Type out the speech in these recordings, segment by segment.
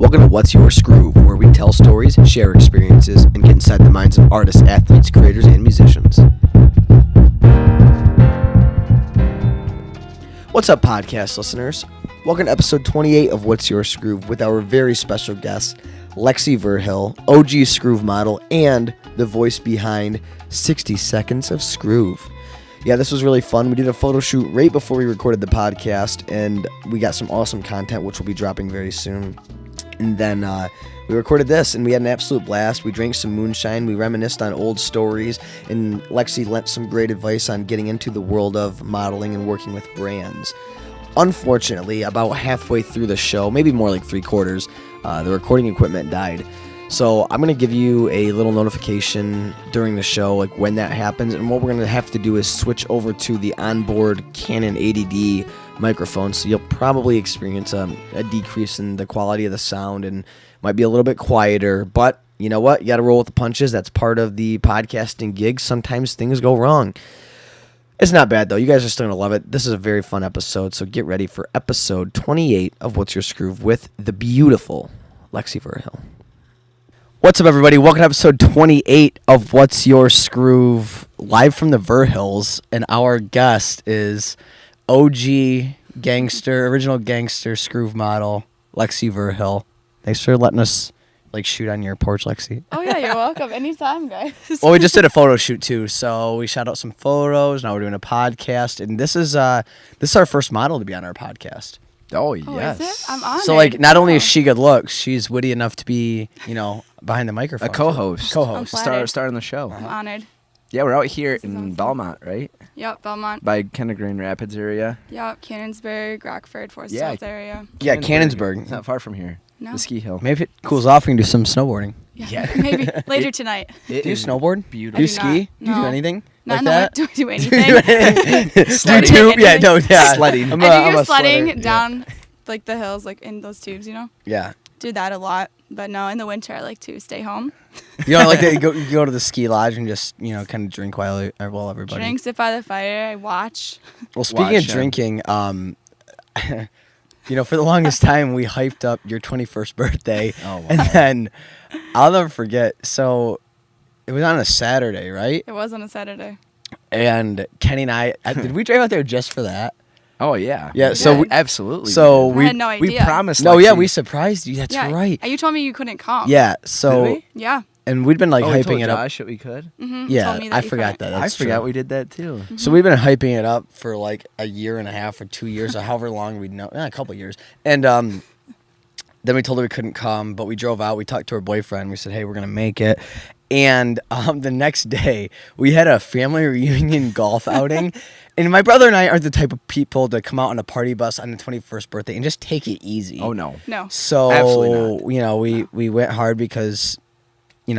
Welcome to What's Your Skroove, where we tell stories, share experiences, and get inside the minds of artists, athletes, creators, and musicians. What's up, podcast listeners? Welcome to episode 28 of What's Your Skroove with our very special guest, Lexy Verhil, OG Skroove model, and the voice behind 60 Seconds of Skroove. Yeah, this was really fun. We did a photo shoot right before we recorded the podcast, and we got some awesome content, which will be dropping very soon. And then we recorded this, and we had an absolute blast. We drank some moonshine. We reminisced on old stories, and Lexy lent some great advice on getting into the world of modeling and working with brands. Unfortunately, about halfway through the show, maybe more like three-quarters, the recording equipment died. So I'm going to give you a little notification during the show, like when that happens. And what we're going to have to do is switch over to the onboard Canon 80D microphone. So you'll probably experience a decrease in the quality of the sound and might be a little bit quieter. But you know what? You got to roll with the punches. That's part of the podcasting gig. Sometimes things go wrong. It's not bad, though. You guys are still going to love it. This is a very fun episode. So get ready for episode 28 of What's Your Skroove with the beautiful Lexy Verhil. What's up, everybody? Welcome to episode 28 of What's Your Skroove, live from the Verhils, and our guest is OG gangster, original gangster Skroove model, Lexy Verhil. Thanks for letting us shoot on your porch, Lexy. Oh yeah, you're welcome. Anytime, guys. Well, we just did a photo shoot too, so we shot out some photos. Now we're doing a podcast, and this is our first model to be on our podcast. Oh, Oh, yes. is it? I'm honored. So not only is she good looks, she's witty enough to be, behind the microphone. A co-host. I'm flattered. Starting the show. I'm honored. Yeah, we're out here in awesome. Belmont, right? Yep, Belmont. By kind of Grand Rapids area. Yep, Cannonsburg, Rockford, Forest Yeah. Hills area. Yeah, Cannonsburg. It's not far from here. No. The ski hill. Maybe if it cools off, we can do some snowboarding. Yeah, maybe later tonight. It Do you is snowboard? beautiful. Do you do ski? not. Do you do No. anything Not like in the that? winter. Do I do anything? Do Sledding. tube? Yeah, no, yeah. Sledding. I'm I do I'm go a sledding sledder. down the hills, in those tubes, Yeah. Do that a lot. But no, in the winter I like to stay home. You don't like that? You go to the ski lodge and just kind of drink while everybody. Drink, sit by the fire, I watch. Well, speaking of Watch, drinking, for the longest time we hyped up your 21st birthday, Oh, wow. and then I'll never forget. So it was on a Saturday, right? It was on a Saturday. And Kenny and I did we drive out there just for that? Oh, yeah. Yeah, We so did. we, Absolutely. so I we had no idea. we promised no, yeah, Lexy- we surprised you. That's Yeah, right. You told me you couldn't come. Yeah, so Did we? Yeah. and we'd been we hyping told it up. Josh that we could. Mm-hmm. Yeah, Told me that I you forgot couldn't. that. That's I forgot true. we did that too. So we've been hyping it up for a year and a half or 2 years or however long we'd know, a couple of years. And then we told her we couldn't come, but we drove out. We talked to her boyfriend. We said, hey, we're going to make it. And the next day, we had a family reunion golf outing. And my brother and I are the type of people to come out on a party bus on the 21st birthday and just take it easy. Oh, no. No. So, Absolutely not. we went hard because, we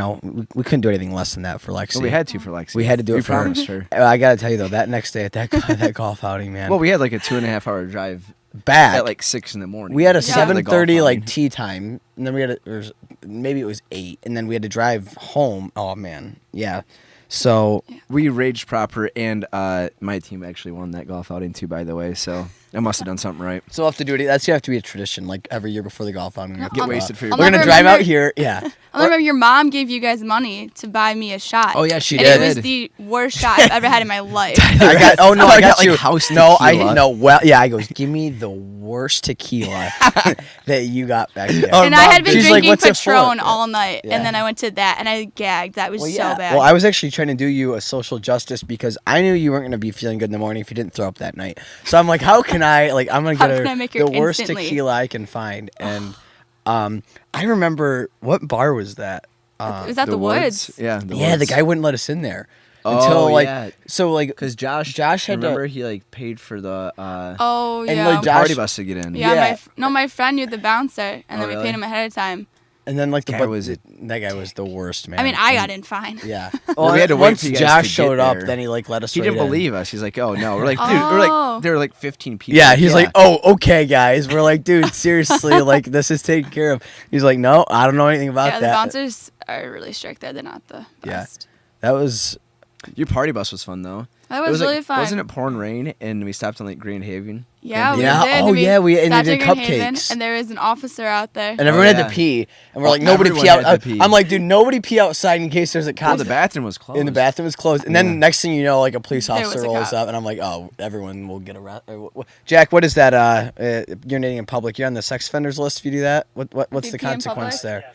couldn't do anything less than that for Lexy. Well, we had to for Lexi. We had to do it We for her. promised her. I got to tell you, though, that next day at that golf outing, man. Well, we had a 2.5 hour drive back. at 6 in the morning. We had a Yeah. 7:30 outing. tea time, and then we had maybe it was 8, and then we had to drive home. Oh man, yeah. So We raged proper, and my team actually won that golf outing too, by the way. So I must have done something right. so we'll have to do it. That's gonna have to be a tradition, every year before the golf outing. we have to Get go wasted out. for your I'll We're gonna never drive out remember- here. Yeah. I remember your mom gave you guys money to buy me a shot. Oh, yeah, she and did. it was the worst shot I've ever had in my life. I got. Oh no, I got you. house No, I tequila. no. Well, yeah. I goes, give me the worst tequila that you got back there. Oh, And I had been She's like, drinking "What's it for?" Patron all night, Yeah. and then I went to that, and I gagged. That was Well, so yeah. bad. Well, I was actually trying to do you a social justice because I knew you weren't going to be feeling good in the morning if you didn't throw up that night. So I'm like, how can I, I'm going to How get can I make her the worst instantly? tequila I can find. And I remember, what bar was that? it was at the woods. Yeah. Yeah, the guy wouldn't let us in there. Oh, Until, yeah. so, Because Josh had to- remember he paid for the Oh And, yeah. Josh- party bus to get in. yeah, Yeah. my friend knew the bouncer, and Oh, then we really? paid him ahead of time. and then, Guy that guy was the worst, man. I mean, I got in fine. Yeah. Well, we had to wait once for you guys Josh to showed get up, there. then he, let us He right didn't in. believe us. He's like, "Oh no!" We're like, "Dude, Oh. there were 15 people." Yeah, he's like, oh, okay, guys. We're like, dude, seriously, this is taken care of. He's like, no, I don't know anything about Yeah, the that. bouncers are really strict there. They're not the Yeah. best. That was, Your party bus was fun though. That was really fun. Wasn't it pouring rain and we stopped on like Grand Haven? Yeah, Yeah. we did. Oh, yeah, we stopped did at Grand Haven, cupcakes. and there was an officer out there. And everyone had yeah. to pee. And we're Oh, like, nobody everyone pee out. had to pee. I'm like, dude, nobody pee outside in case there's a cop. Well, the bathroom was closed. And the bathroom was closed. And Yeah. then next thing you know, like a police There was officer a rolls cop. up. And I'm like, oh, everyone will get arrested. Jack, what is that? Urinating in public. You're on the sex offenders list if you do that? What's If the you pee in consequence public? there?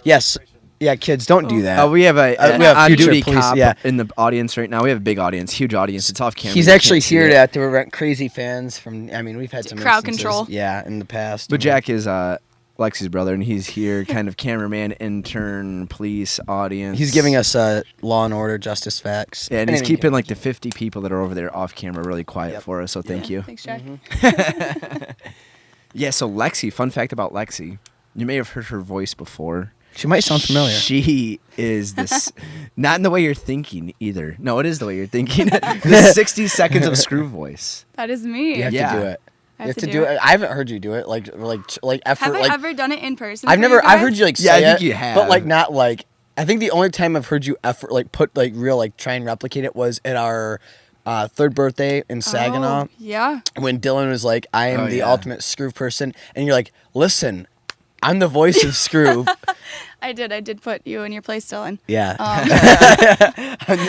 Yes. Yeah, kids, don't do that. We have an we have on-duty future police, cop yeah. in the audience right now. We have a big audience, huge audience. It's off camera. He's You actually can't see here it. to prevent crazy fans from. I mean, we've had some Crowd instances, control. Yeah, in the past. But Jack is Lexi's brother, and he's here, kind of cameraman, intern, police, audience. He's giving us Law and Order, Justice Facts. Yeah, and he's Anything keeping can- like the 50 people that are over there off camera really quiet Yep. for us. So thank you. Thanks, Jack. Yeah. So Lexi, fun fact about Lexi, you may have heard her voice before. She might sound familiar. She is this, not in the way you're thinking either. No, it is the way you're thinking. The 60 Seconds of Skroove voice. That is me. You have Yeah. to do it. I You have to do it. I haven't heard you do it. Like effort. Have I like ever done it in person? I've for never. you I've guys? heard you like say Yeah, I think it, you have. but like not like. I think the only time I've heard you effort like put like real like try and replicate it was at our third birthday in Saginaw Oh, yeah. when Dylan was like, "I am Oh, the yeah. ultimate Skroove person," and you're like, "Listen, I'm the voice of Skroove." I did put you in your place, Dylan. Yeah, Um,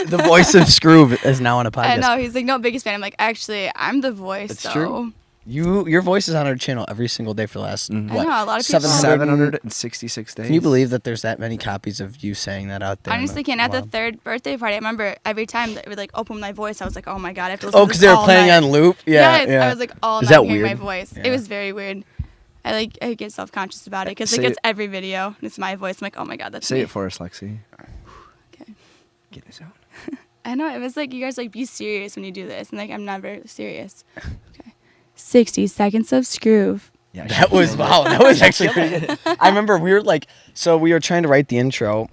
the voice of Skroove is now on a podcast. I know. He's like, no, biggest fan. I'm like, actually, I'm the voice, It's so. true. Your voice is on our channel every single day for the last Mhm. what? I know, a lot of people- 766 days. Can you believe that there's that many copies of you saying that out there? I honestly can't. At the Wow. third birthday party, I remember every time that it would like open my voice, I was like, oh my god, I have to listen Oh, to because this they were all playing night. on loop. Yeah, Yes, yeah. I was like all Is night that hearing my weird? voice. Yeah. It was very weird. I get self conscious about it because Say like it's it- every video and it's my voice. I'm like, oh my god, that's Say me. it for us, Lexi. Okay. Get this out. I know it was like you guys like be serious when you do this, and like I'm never serious. Okay. 60 Seconds of Skroove. Yeah, That was wow. That was actually pretty good. I remember we were like, so we were trying to write the intro,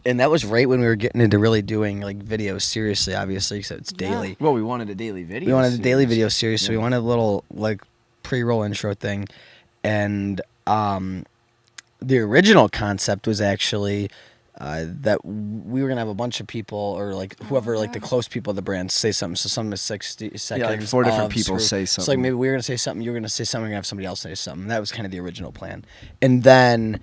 and that was right when we were getting into really doing like videos seriously. Obviously, because it's Yeah. daily. Well, we wanted a daily video. We wanted a daily series. video series, so we Yeah. wanted a little like pre-roll intro thing, and the original concept was actually that we were gonna have a bunch of people or like whoever like the close people of the brand say something. So some is 60 seconds. Yeah, like 4 different of people Skroove. say So like something. maybe we were gonna say something, you were gonna say something, we're gonna have somebody else say something. That was kind of the original plan, and then.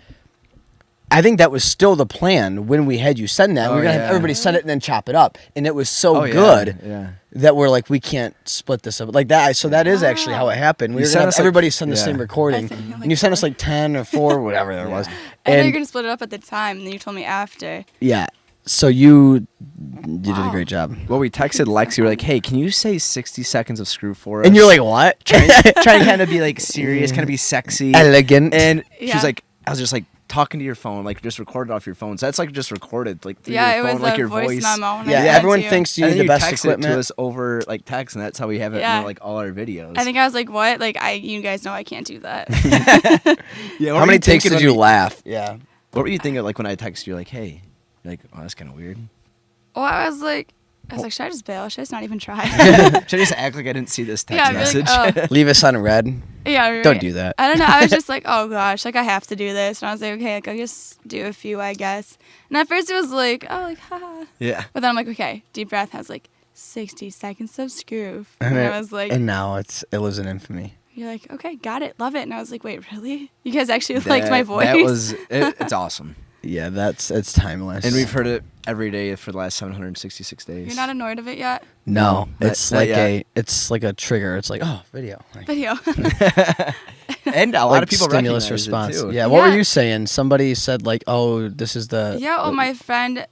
I think that was still the plan when we had you send that. We were Oh, gonna have yeah. everybody send it and then chop it up, and it was so Oh, yeah, good Yeah. that we're like we can't split this up like that. So that is actually how it happened. We You were sent gonna have us, like- everybody send the yeah. same recording, I think, like, and you sent us 4. like 10 or 4, whatever there was. I thought you were And gonna split it up at the time, and then you told me after. yeah, so you did a great job. Well, we texted Lexi. We were like, "Hey, can you say 60 Seconds of Skroove for us?" And you're like, what? trying to kind of be like serious, kind of be sexy, Elegant. And Yeah. she's like, I was just like talking to your phone, like just recorded off your phone. So that's like just recorded, like through Yeah, your it phone, was like a your voice memo. and I yeah, sent it everyone to you. thinks you And need then the you best text it equipment. to us over like text, and that's how we have it Yeah. in like all our videos. I think I was like, what? Like you guys know I can't do that. Yeah. How many takes did you laugh? Yeah. What were you thinking like when I texted you like, "Hey," you're like, "Oh, that's kind of weird." Well, I was like, should I just bail? Should I just not even try? Should I just act like I didn't see this text Yeah, I'd be message? like, oh. Leave us on red. Yeah, right. Don't do that. I don't know. I was just like, oh gosh, like I have to do this, and I was like, okay, like I'll just do a few, I guess. And at first it was like, oh, like haha. Yeah. But then I'm like, okay, deep breath. I was like, 60 Seconds of Skroove, and I was like, and now it lives in infamy. you're like, okay, got it, love it. And I was like, wait, really? You guys actually liked my voice? That was it's awesome. Yeah, it's timeless. And we've heard it every day for the last 766 days. You're not annoyed of it yet? no, No, it's not like yet. it's like a trigger. It's like video. Like, Video. And a lot like of people stimulus recognize response. it too. Yeah, what were Yeah. you saying? Somebody said like, "Oh, this is the." Yeah, well, my friend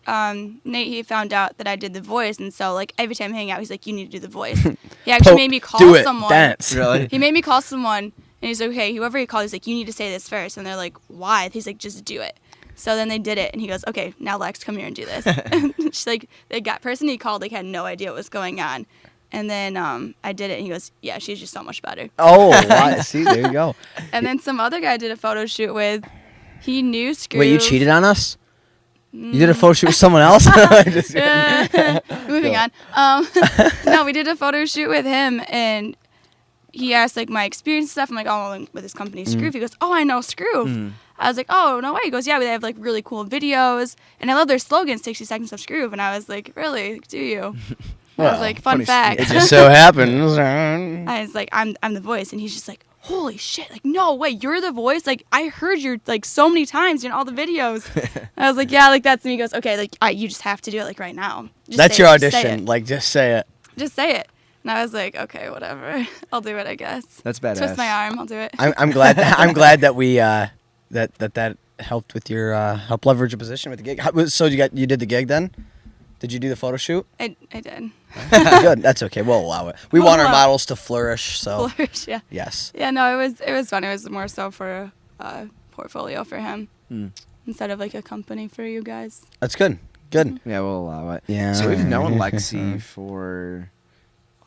Nate, he found out that I did the voice, and so like every time I hang out, he's like, "You need to do the voice." He actually made me call do it, someone. dance. Really? He made me call someone, and he's like, "Okay, whoever he called, he's like, you need to say this first." And they're like, "Why?" He's like, "Just do it." So then they did it, and he goes, "Okay, now Lex, come here and do this." She's like, the person he called like had no idea what was going on, and then I did it, and he goes, "Yeah, she's just so much better." Oh, wow. See, there you go. And then some other guy I did a photo shoot with. He knew Skroove. Wait, you cheated on us? You did a photo shoot with someone else? Just kidding. Moving on. No, we did a photo shoot with him, and he asked like my experience and stuff. I'm like, oh, with his company Skroove. He goes, oh, I know Skroove. I was like, oh, no way. He goes, yeah, they have like really cool videos, and I love their slogan, 60 Seconds of Skroove. And I was like, really? Do you? I was like, fun funny fact. It just so happens. I was like, I'm the voice, and he's just like, holy shit, like, no way, you're the voice? Like, I heard you, like, so many times in all the videos. I was like, yeah, like, that's me. He goes, okay, like, you just have to do it, like, right now. Just That's say your it, just say audition. it. Like, just say it. Just say it. And I was like, okay, whatever. I'll do it, I guess. That's badass. Twist my arm, I'll do it. I'm glad. I'm glad that we that helped with your help leverage a position with the gig. So you did the gig then? Did you do the photo shoot? I did. Good. That's okay. We'll allow it. We We'll want our allow it. models to flourish. So Flourish, yeah. yes. Yeah, no, it was fun. It was more so for a portfolio for him instead of like a company for you guys. That's good. Good. Yeah, we'll allow it. Yeah. So we've known Lexy for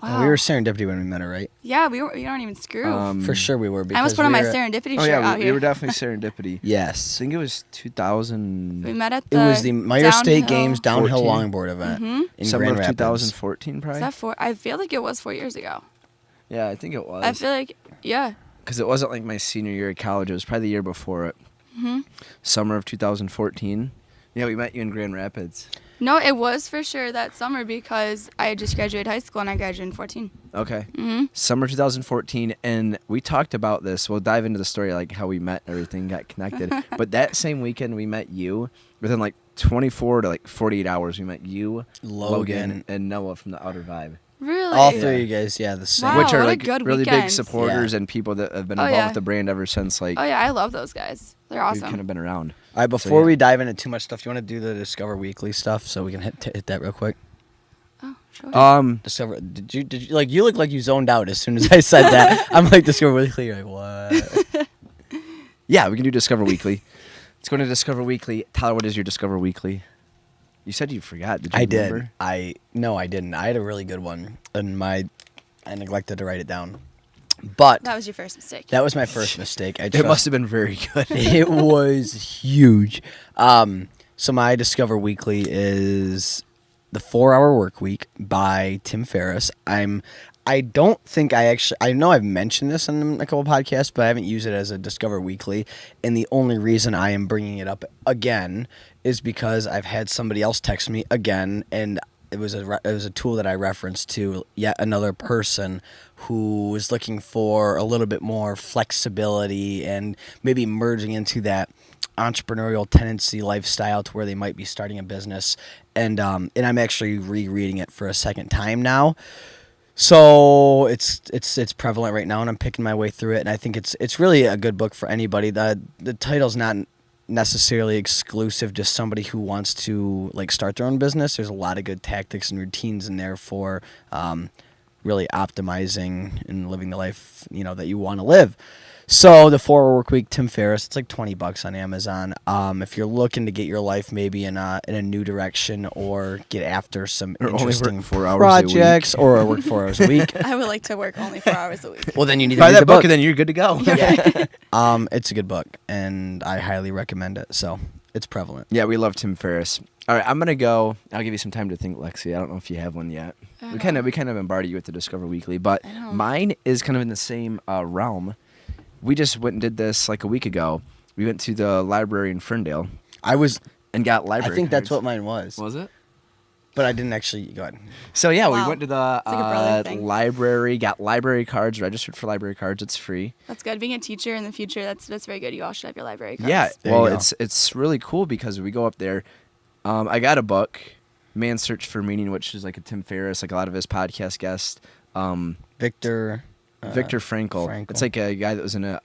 Wow. We were serendipity when we met her, right? Yeah, we weren't even Skroove. For sure we were. I almost because put on we my were- serendipity Oh shirt yeah, out we here. were definitely serendipity. I Yes. think it was 2000. We met at It the was the Meyer State downhill- Games downhill 14. longboard event in Summer Grand of Rapids. 2014, Was probably. that I feel like it was 4 years ago. Yeah, I think it was. I feel like, yeah. Because it wasn't like my senior year of college. It was probably the year before it. Summer of 2014. Yeah, we met you in Grand Rapids. No, it was for sure that summer because I had just graduated high school and I graduated in 14. Okay. Summer 2014, and we talked about this. We'll dive into the story, like how we met, and everything got connected. But that same weekend, we met you. Within like 24 to like 48 hours, we met you, Logan. and Noah from the Outer Vibe. Really? All three of you guys, yeah, the same. Wow, Which are what a like good really big weekend. supporters Yeah. and people that have been Oh, involved yeah. with the brand ever since like Oh, yeah, I love those guys. They're we've awesome. kind of been around. All right, before yeah. we dive into too much stuff, do you want to do the Discover Weekly stuff so we can hit that real quick? Oh, sure. Discover. Did you like? You look like you zoned out as soon as I said that. I'm like Discover Weekly. You're like what? Yeah, we can do Discover Weekly. Let's go to Discover Weekly. Tyler, what is your Discover Weekly? You said you forgot. Did you I remember? did. No, I didn't. I had a really good one, and I neglected to write it down. But That was your first mistake. that was my first mistake. It must have been very good. It was huge. So my Discover Weekly is The 4-Hour Work Week by Tim Ferriss. I don't think I know I've mentioned this in a couple podcasts, but I haven't used it as a Discover Weekly. And the only reason I am bringing it up again is because I've had somebody else text me again, and it was a tool that I referenced to yet another person who was looking for a little bit more flexibility and maybe merging into that entrepreneurial tendency lifestyle to where they might be starting a business. And I'm actually rereading it for a second time now. So it's prevalent right now, and I'm picking my way through it. And I think it's really a good book for anybody. The title's not necessarily exclusive to somebody who wants to like start their own business. There's a lot of good tactics and routines in there for really optimizing and living the life that you want to live. So the 4-Hour Work Week, Tim Ferriss, it's like $20 on Amazon. If you're looking to get your life maybe in a new direction or get after some Or only work interesting 4 hours a week. projects or work 4 hours a week, I would like to work only 4 hours a week. well then you need to Buy read that the book book. and then you're good to go. It's a good book and I highly recommend it. So it's prevalent. Yeah, we love Tim Ferriss. All right, I'm gonna go. I'll give you some time to think, Lexi. I don't know if you have one yet. We kind of bombarded you with the Discover Weekly, but I know. mine is kind of in the same realm. We just went and did this like a week ago. We went to the library in Ferndale and got library. I think that's cards. what mine was. Was it? But I didn't actually go ahead. Wow. So we went to the It's like a brother thing. library, got library cards, registered for library cards. It's free. That's good. Being a teacher in the future, that's very good. You all should have your library cards. Yeah, There well, you go. it's really cool because we go up there. I got a book, Man's Search for Meaning, which is like a Tim Ferriss, like a lot of his podcast guests. Viktor Frankl. It's like a guy that was in a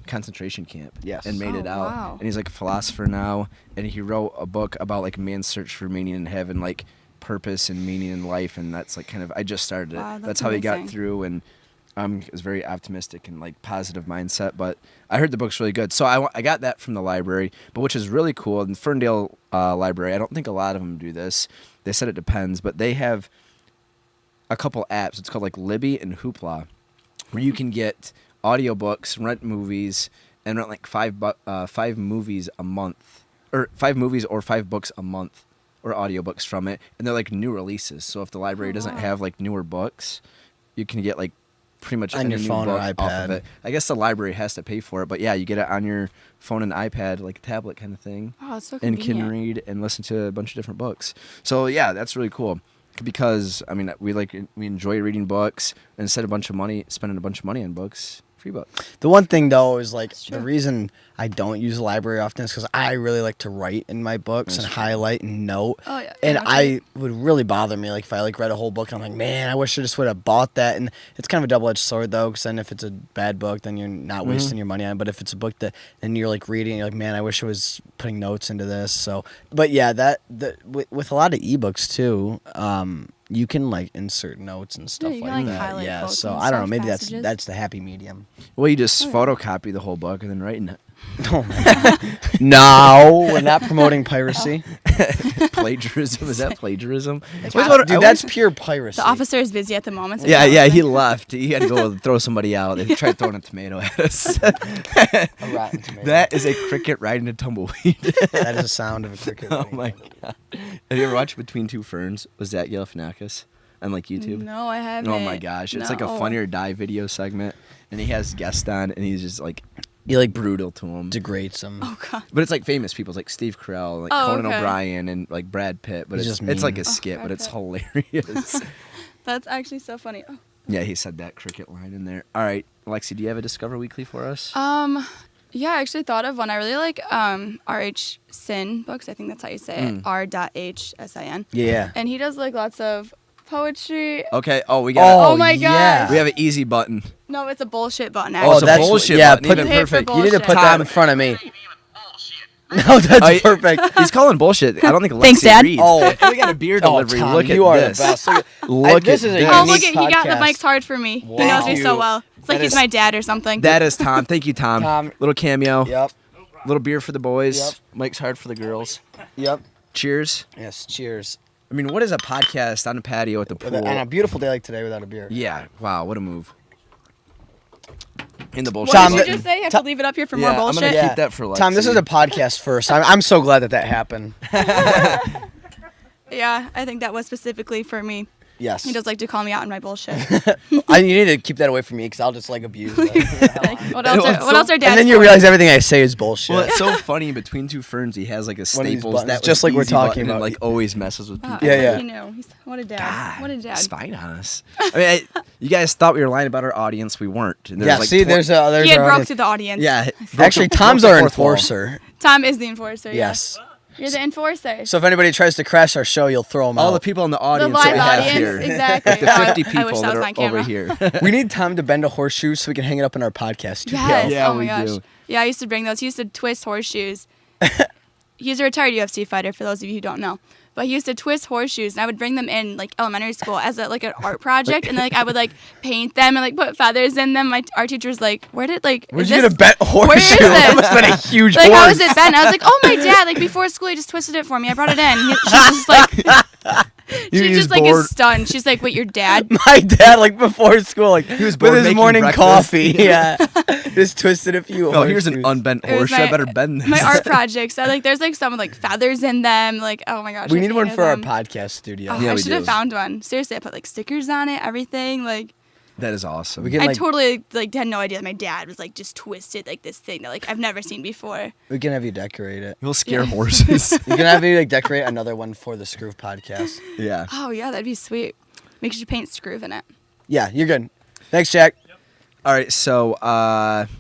concentration camp. Yes. And made Oh, it out. wow. And he's like a philosopher now. And he wrote a book about like man's search for meaning and having like purpose and meaning in life. And that's like kind of, I just started it. Wow, That's that's how he got amazing. through. And it was very optimistic and like positive mindset. But I heard the book's really good. So I got that from the library, but which is really cool. In Ferndale Library, I don't think a lot of them do this. They said it depends, but they have a couple apps. It's called like Libby and Hoopla, where you can get audiobooks, rent movies, and rent like five movies a month, or 5 movies or 5 books a month, or audiobooks from it, and they're like new releases. So if the library doesn't wow. have like newer books, you can get like pretty much On any your new phone or book off iPad. of it. I guess the library has to pay for it, but yeah, you get it on your phone and iPad, like a tablet kind of thing. Oh, it's so And convenient. can read and listen to a bunch of different books. So yeah, that's really cool. because I mean we enjoy reading books, and instead of spending a bunch of money on books, free books. The one thing though is like true. the reason I don't use the library often is because I really like to write in my books and highlight and note. Oh, yeah. And Yeah, I would really bother me like if I like read a whole book and I'm like, man, I wish I just would have bought that. And it's kind of a double-edged sword though, because then if it's a bad book, then you're not wasting your money on it. But if it's a book that then you're like reading, you're like, man, I wish I was putting notes into this. So, but yeah, with a lot of ebooks too. You can like insert notes and stuff you can, like like, that. highlight Yeah, quotes so and I don't know. stuff, Maybe passages. that's the happy medium. Well, you just photocopy the whole book and then write in it. Oh my God. No, we're not promoting piracy. Plagiarism, is that plagiarism? Dude, that's pure piracy. The officer is busy at the moment. So Yeah, he's yeah, not he listening. left. He had to go throw somebody out. They tried throwing a tomato at us. A rotten tomato. That is a cricket riding a tumbleweed. That is the sound of a cricket. Oh my god! Have you ever watched Between Two Ferns? Was that Galifianakis on like YouTube? No, I haven't. Oh my gosh, it's like a No. Funny or Die video segment, and he has guests on, and he's just like You like brutal to him. degrades them. Oh god. But it's like famous people, it's like Steve Carell, like Oh, Conan okay. O'Brien, and like Brad Pitt. But He's it's just like mean. a skit, Brad but it's Pitt. hilarious. That's actually so funny. Oh. Yeah, he said that cricket line in there. All right, Lexi, do you have a Discover Weekly for us? Yeah, I actually thought of one. I really like R.H. Sin books. I think that's how you say it. R.H.S.I.N. Yeah. And he does like lots of poetry. Okay. Oh, we got. Oh my yeah. gosh. We have an easy button. No, it's a bullshit button. Oh, Actually. it's a that's bullshit yeah. button, Put even it perfect. You need to put Bullshit. that in front of me. No, that's Oh, perfect. He's calling bullshit. I don't think Lexi Thanks, Dad. reads. Oh. We got a beer delivery. Tom, Look at you are this. the best. Look this at is a this. Oh, unique look at he got the podcast. mic's hard for me. He knows Thank me so you. well. It's like That he's is- my dad or something. That is Tom. Thank you, Tom. Tom. Little cameo. Yep. Little beer for the boys. Yep. Mike's hard for the girls. Yep. Cheers. Yes. Cheers. I mean, what is a podcast on a patio at the pool? On a beautiful day like today without a beer. Yeah. Wow. What a move. In the What bullshit. Tom, did button. you just say? You have Tom- to leave it up here for Yeah, more I'm bullshit? gonna keep that for Lexi. Tom, this is a podcast first. I'm so glad that happened. Yeah, I think that was specifically for me. Yes. He does like to call me out on my bullshit. You need to keep that away from me because I'll just like abuse it. Like, what else are dads And then you for? realize everything I say is bullshit. Well, it's so funny. Between Two Ferns, he has like a One of these Staples buttons, that was just like we're easy talking button and, about. like always messes with Wow, people. Yeah, I thought yeah. He knew. What a dad. God, What a dad. spying on us. I mean, you guys thought we were lying about our audience. We weren't. And Yeah. like See, there's He our had broke audience. through the audience. yeah. Actually, Tom's our enforcer. Tom is the enforcer. Yes. You're the enforcer. So if anybody tries to crash our show, you'll throw them All out. the people in the The audience live that we have audience. here. Exactly. Like the 50 I wish people that that was are on camera. over here. We need Tom to bend a horseshoe so we can hang it up in our podcast studio. Yes. Yeah, oh my we gosh. do. Yeah, I used to bring those. He used to twist horseshoes. He's a retired UFC fighter, for those of you who don't know. But he used to twist horseshoes, and I would bring them in like elementary school as a, like an art project, and then, like I would like paint them and like put feathers in them. My art teacher was like, "Where'd you Where'd is you this- get a bent horseshoe? Where is That this? must have been a huge Like, horse. how is it bent?" I was like, "Oh, my dad! Like before school, he just twisted it for me. I brought it in." She's just like, she was just like bored. is stunned. She's like, "Wait, your dad?" My dad, like before school, like he was bored with his making morning breakfast. coffee. Yeah, just twisted a few. Oh, here's an horseshoes. unbent It was horseshoe. I better bend this. My art project. So like, there's like some with like feathers in them. Like, oh my gosh. We I need one hated for our them. podcast studio. Oh, Yeah, I we should have do. found one. Seriously, I put like stickers on it, everything. Like, That is awesome. We can I like totally like had no idea that my dad was like just twisted like this thing that like I've never seen before. we can have you decorate it. We'll scare horses. You can have you like decorate another one for the Skroove podcast. yeah. Oh yeah, that'd be sweet. Make sure you paint Skroove in it. Yeah, you're good. Thanks, Jack. All right. So,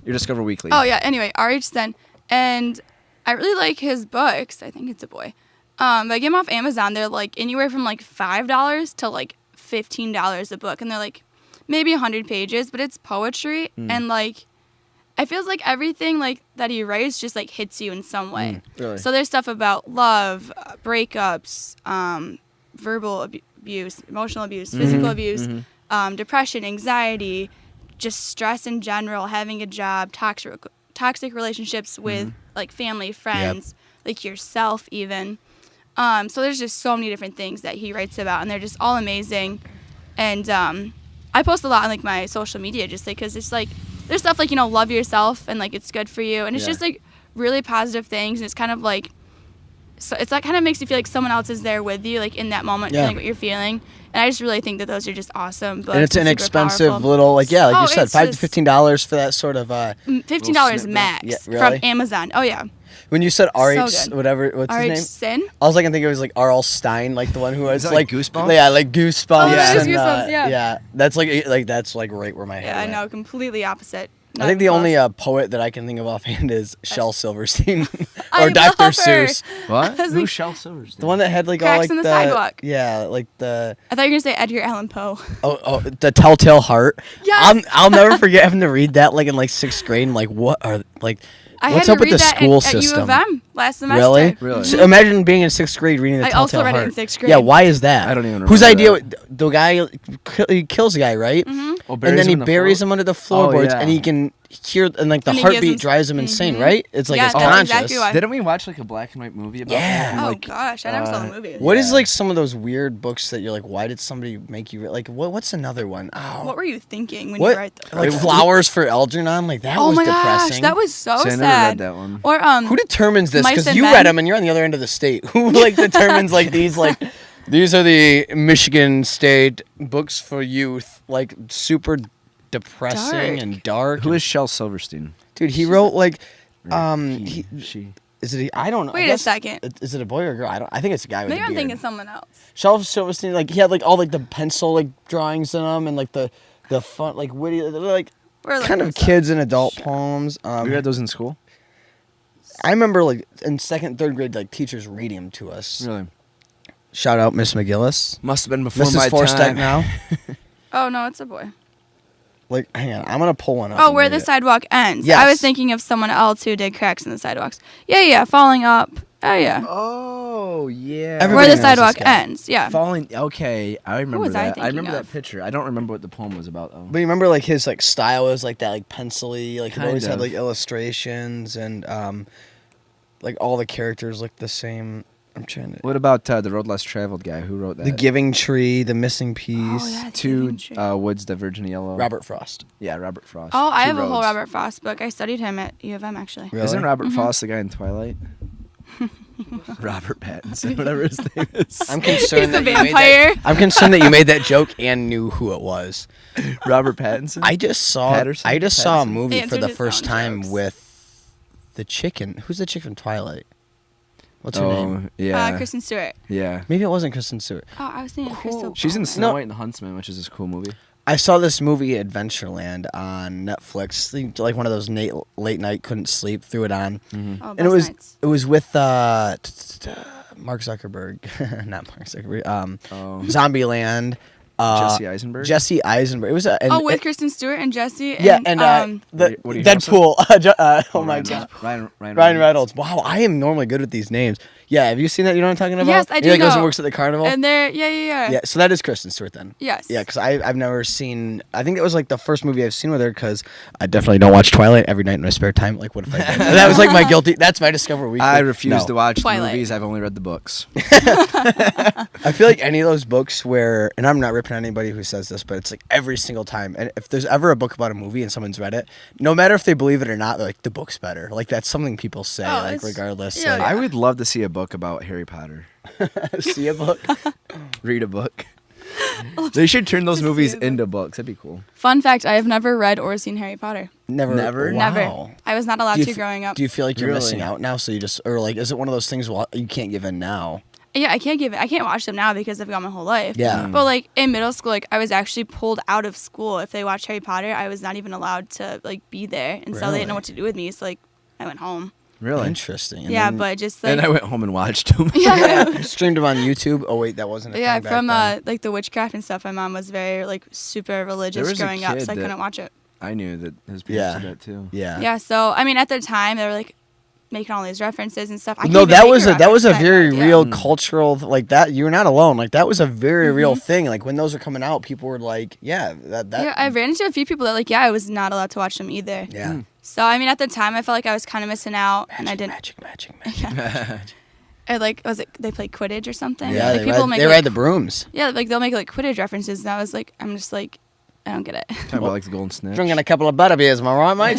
your Discover Weekly. Oh yeah. Anyway, R.H. Sen, and I really like his books. I think it's a boy. I get them off Amazon. They're like anywhere from like $5 to like $15 a book, and they're like maybe 100 pages, but it's poetry and like I feels like everything like that he writes just like hits you in some way. Really? So there's stuff about love, breakups, verbal abuse, emotional abuse, physical abuse, depression, anxiety, just stress in general, having a job, toxic relationships with like family, friends, like yourself even. So there's just so many different things that he writes about, and they're just all amazing. And I post a lot on like my social media just like because it's like there's stuff like, you know, love yourself and like it's good for you, and it's Yeah. just like really positive things, and it's kind of like so it's like kind of makes you feel like someone else is there with you, like in that moment, feeling what you're feeling. And I just really think that those are just awesome books. And it's super inexpensive powerful. little, like, yeah, like you said, it's $5 to just $15 for that sort of. $15 snippet. max Yeah, really? from Amazon. Oh yeah. When you said RH, good. whatever, what's RH his name? Sin. I was like, I think it was like R.L. Stein, like the one who was that like Goosebumps? Yeah, like Goosebumps. Oh, it is and, Goosebumps, yeah. Yeah, that's like right where my head Yeah, I went. know, completely opposite. I think the only poet that I can think of offhand is Shel Silverstein I or Dr. love her. Seuss. What? I was Who's like- Shel Silverstein? The one that had like all Cracks like in the Sidewalk. Yeah, like the I thought you were gonna say Edgar Allan Poe. the Telltale Heart. Yes. I'll never forget having to read that like in like 6th grade and like what are like I what's had up to with read the that school at system? U of M last semester. Really? Really? So imagine being in 6th grade reading the I Telltale also read it Heart. in 6th grade. Yeah, why is that? I don't even Whose remember idea? The guy he kills the guy, right? Mm-hmm. Oh, And then he in the buries floor? him under the Oh, floorboards, yeah. and he can hear, and like the And he gives heartbeat him- drives him insane, right? It's like Yeah, it's that's conscious. exactly why. Didn't we watch like a black and white movie about Yeah. that? Oh Like, gosh, I never saw the movie. What is Yeah. like some of those weird books that you're like, why did somebody make you like? What's another one? Oh, What were you thinking when what? you wrote that? Like Flowers for Algernon? Like that Oh was my depressing. gosh, that was so See, I never sad. read that one. Or Who determines this? Mice Because and you Men? read them and you're on the other end of the state. Who like determines like these like these are the Michigan State books for youth? Like super depressing Dark. and dark. Who is Shel Silverstein? Dude? He wrote like She. Is it? I don't know. I Wait a guess- second. Is it a boy or a girl? I think it's a guy with maybe a I'm beard. thinking someone else. Shel Silverstein, like he had like all like the pencil like drawings in them and like the fun like witty like We're kind of looking kids and adult poems. You read those in school? I remember like in 2nd, 3rd grade, like teachers reading them to us. Really? Shout out Miss McGillis, Must have been before Mrs. my Forstack time. now. Oh no, it's a boy. Like, hang on, I'm gonna pull one up. Oh, and where read the it. sidewalk ends. Yes. I was thinking of someone else who did Cracks in the Sidewalks. Yeah, falling up. Oh yeah. Oh yeah. Everybody Where the knows this sidewalk guy. ends. Yeah. Falling. Okay, I remember was I that. I remember thinking that of? picture. I don't remember what the poem was about though. But you remember like his like style was like that like pencil-y, like it Kind always had of. like illustrations and like all the characters looked the same. I'm trying to. What about the Road Less Traveled guy? Who wrote that? The Giving Tree, The Missing Piece. Oh yeah. Two Tree. Woods, the Virgin Yellow. Robert Frost. Yeah, Robert Frost. Oh, I Two have a whole Roads. Robert Frost book. I studied him at U of M actually. Really? Isn't Robert Mm-hmm. Frost the guy in Twilight? Robert Pattinson, whatever his name is. I'm concerned He's the that you made vampire. that. I'm concerned that you made that joke and knew who it was. Robert Pattinson. I just saw Patterson? I just saw a Pattinson? movie for Answered the his first own time jokes. with the chicken. Who's the chick from Twilight? What's her name? Yeah. Kristen Stewart. Yeah. Maybe it wasn't Kristen Stewart. Oh, I was thinking Crystal. She's in Ball. Snow No. White and the Huntsman, which is this cool movie. I saw this movie Adventureland on Netflix. Like one of those late night couldn't sleep, threw it on. Oh, And Best Nights. it was with Mark Zuckerberg, not Mark Zuckerberg. Zombieland. Jesse Eisenberg. Jesse Eisenberg. It was a Oh, with Kristen Stewart and Jesse. yeah, and the Woody Deadpool. Oh my Ryan god. Ryan Ryan Reynolds. Wow, I am normally good with these names. Yeah, have you seen that? You know what I'm talking about? Yes, I do He like goes and know. works at the carnival. and they're yeah. Yeah, so that is Kristen Stewart then. Yes. Yeah, because I've never seen. I think it was like the first movie I've seen with her because I definitely don't watch Twilight every night in my spare time. Like, what if I did? That was like my guilty. That's my Discover Weekly. I refuse No. to watch Twilight. the movies. I've only read the books. I feel like any of those books where, and I'm not ripping on anybody who says this, but it's like every single time. And if there's ever a book about a movie and someone's read it, no matter if they believe it or not, they're like, the book's better. Like, that's something people say, Oh, like, it's- regardless. yeah, like, I would love to see a book about Harry Potter. see a book. Read a book. They should turn those To see movies a book. into books. That'd be cool. Fun fact: I have never read or seen Harry Potter. Never. Never? Wow. Never. I was not allowed Do you to f- growing up. Do you feel like you're Really? missing out now? So you just, or like, is it one of those things you can't give in now? Yeah, I can't watch them now because I've got my whole life. Yeah. But like in middle school, like I was actually pulled out of school. If they watched Harry Potter, I was not even allowed to like be there, and so they Really? didn't know what to do with me. So like I went home. Really? Interesting. And yeah, then- but just like And I went home and watched them. yeah. streamed them on YouTube. Oh wait, that wasn't. A Yeah, thing back from then. like the witchcraft and stuff. My mom was very like super There religious was a growing up, kid so I that- couldn't watch it. I knew that his Yeah. parents did that too. Yeah. Yeah, so I mean, at the time they were like making all these references and stuff. I No, can't even that make was a that was a reference to very that, yeah. real cultural like that. You're not alone. Like that was a very real thing. Like when those were coming out, people were like, "Yeah, that." Yeah, I ran into a few people that like, yeah, I was not allowed to watch them either. Yeah. So I mean, at the time, I felt like I was kind of missing out, and I didn't. Magic. Or like, was it they play Quidditch or something? Yeah, like, they ride like, the brooms. yeah, like they'll make like Quidditch references, and I was like, I'm just like, I don't get it. Talking about like the golden snitch. Drinking a couple of butterbeers, am I right, mate?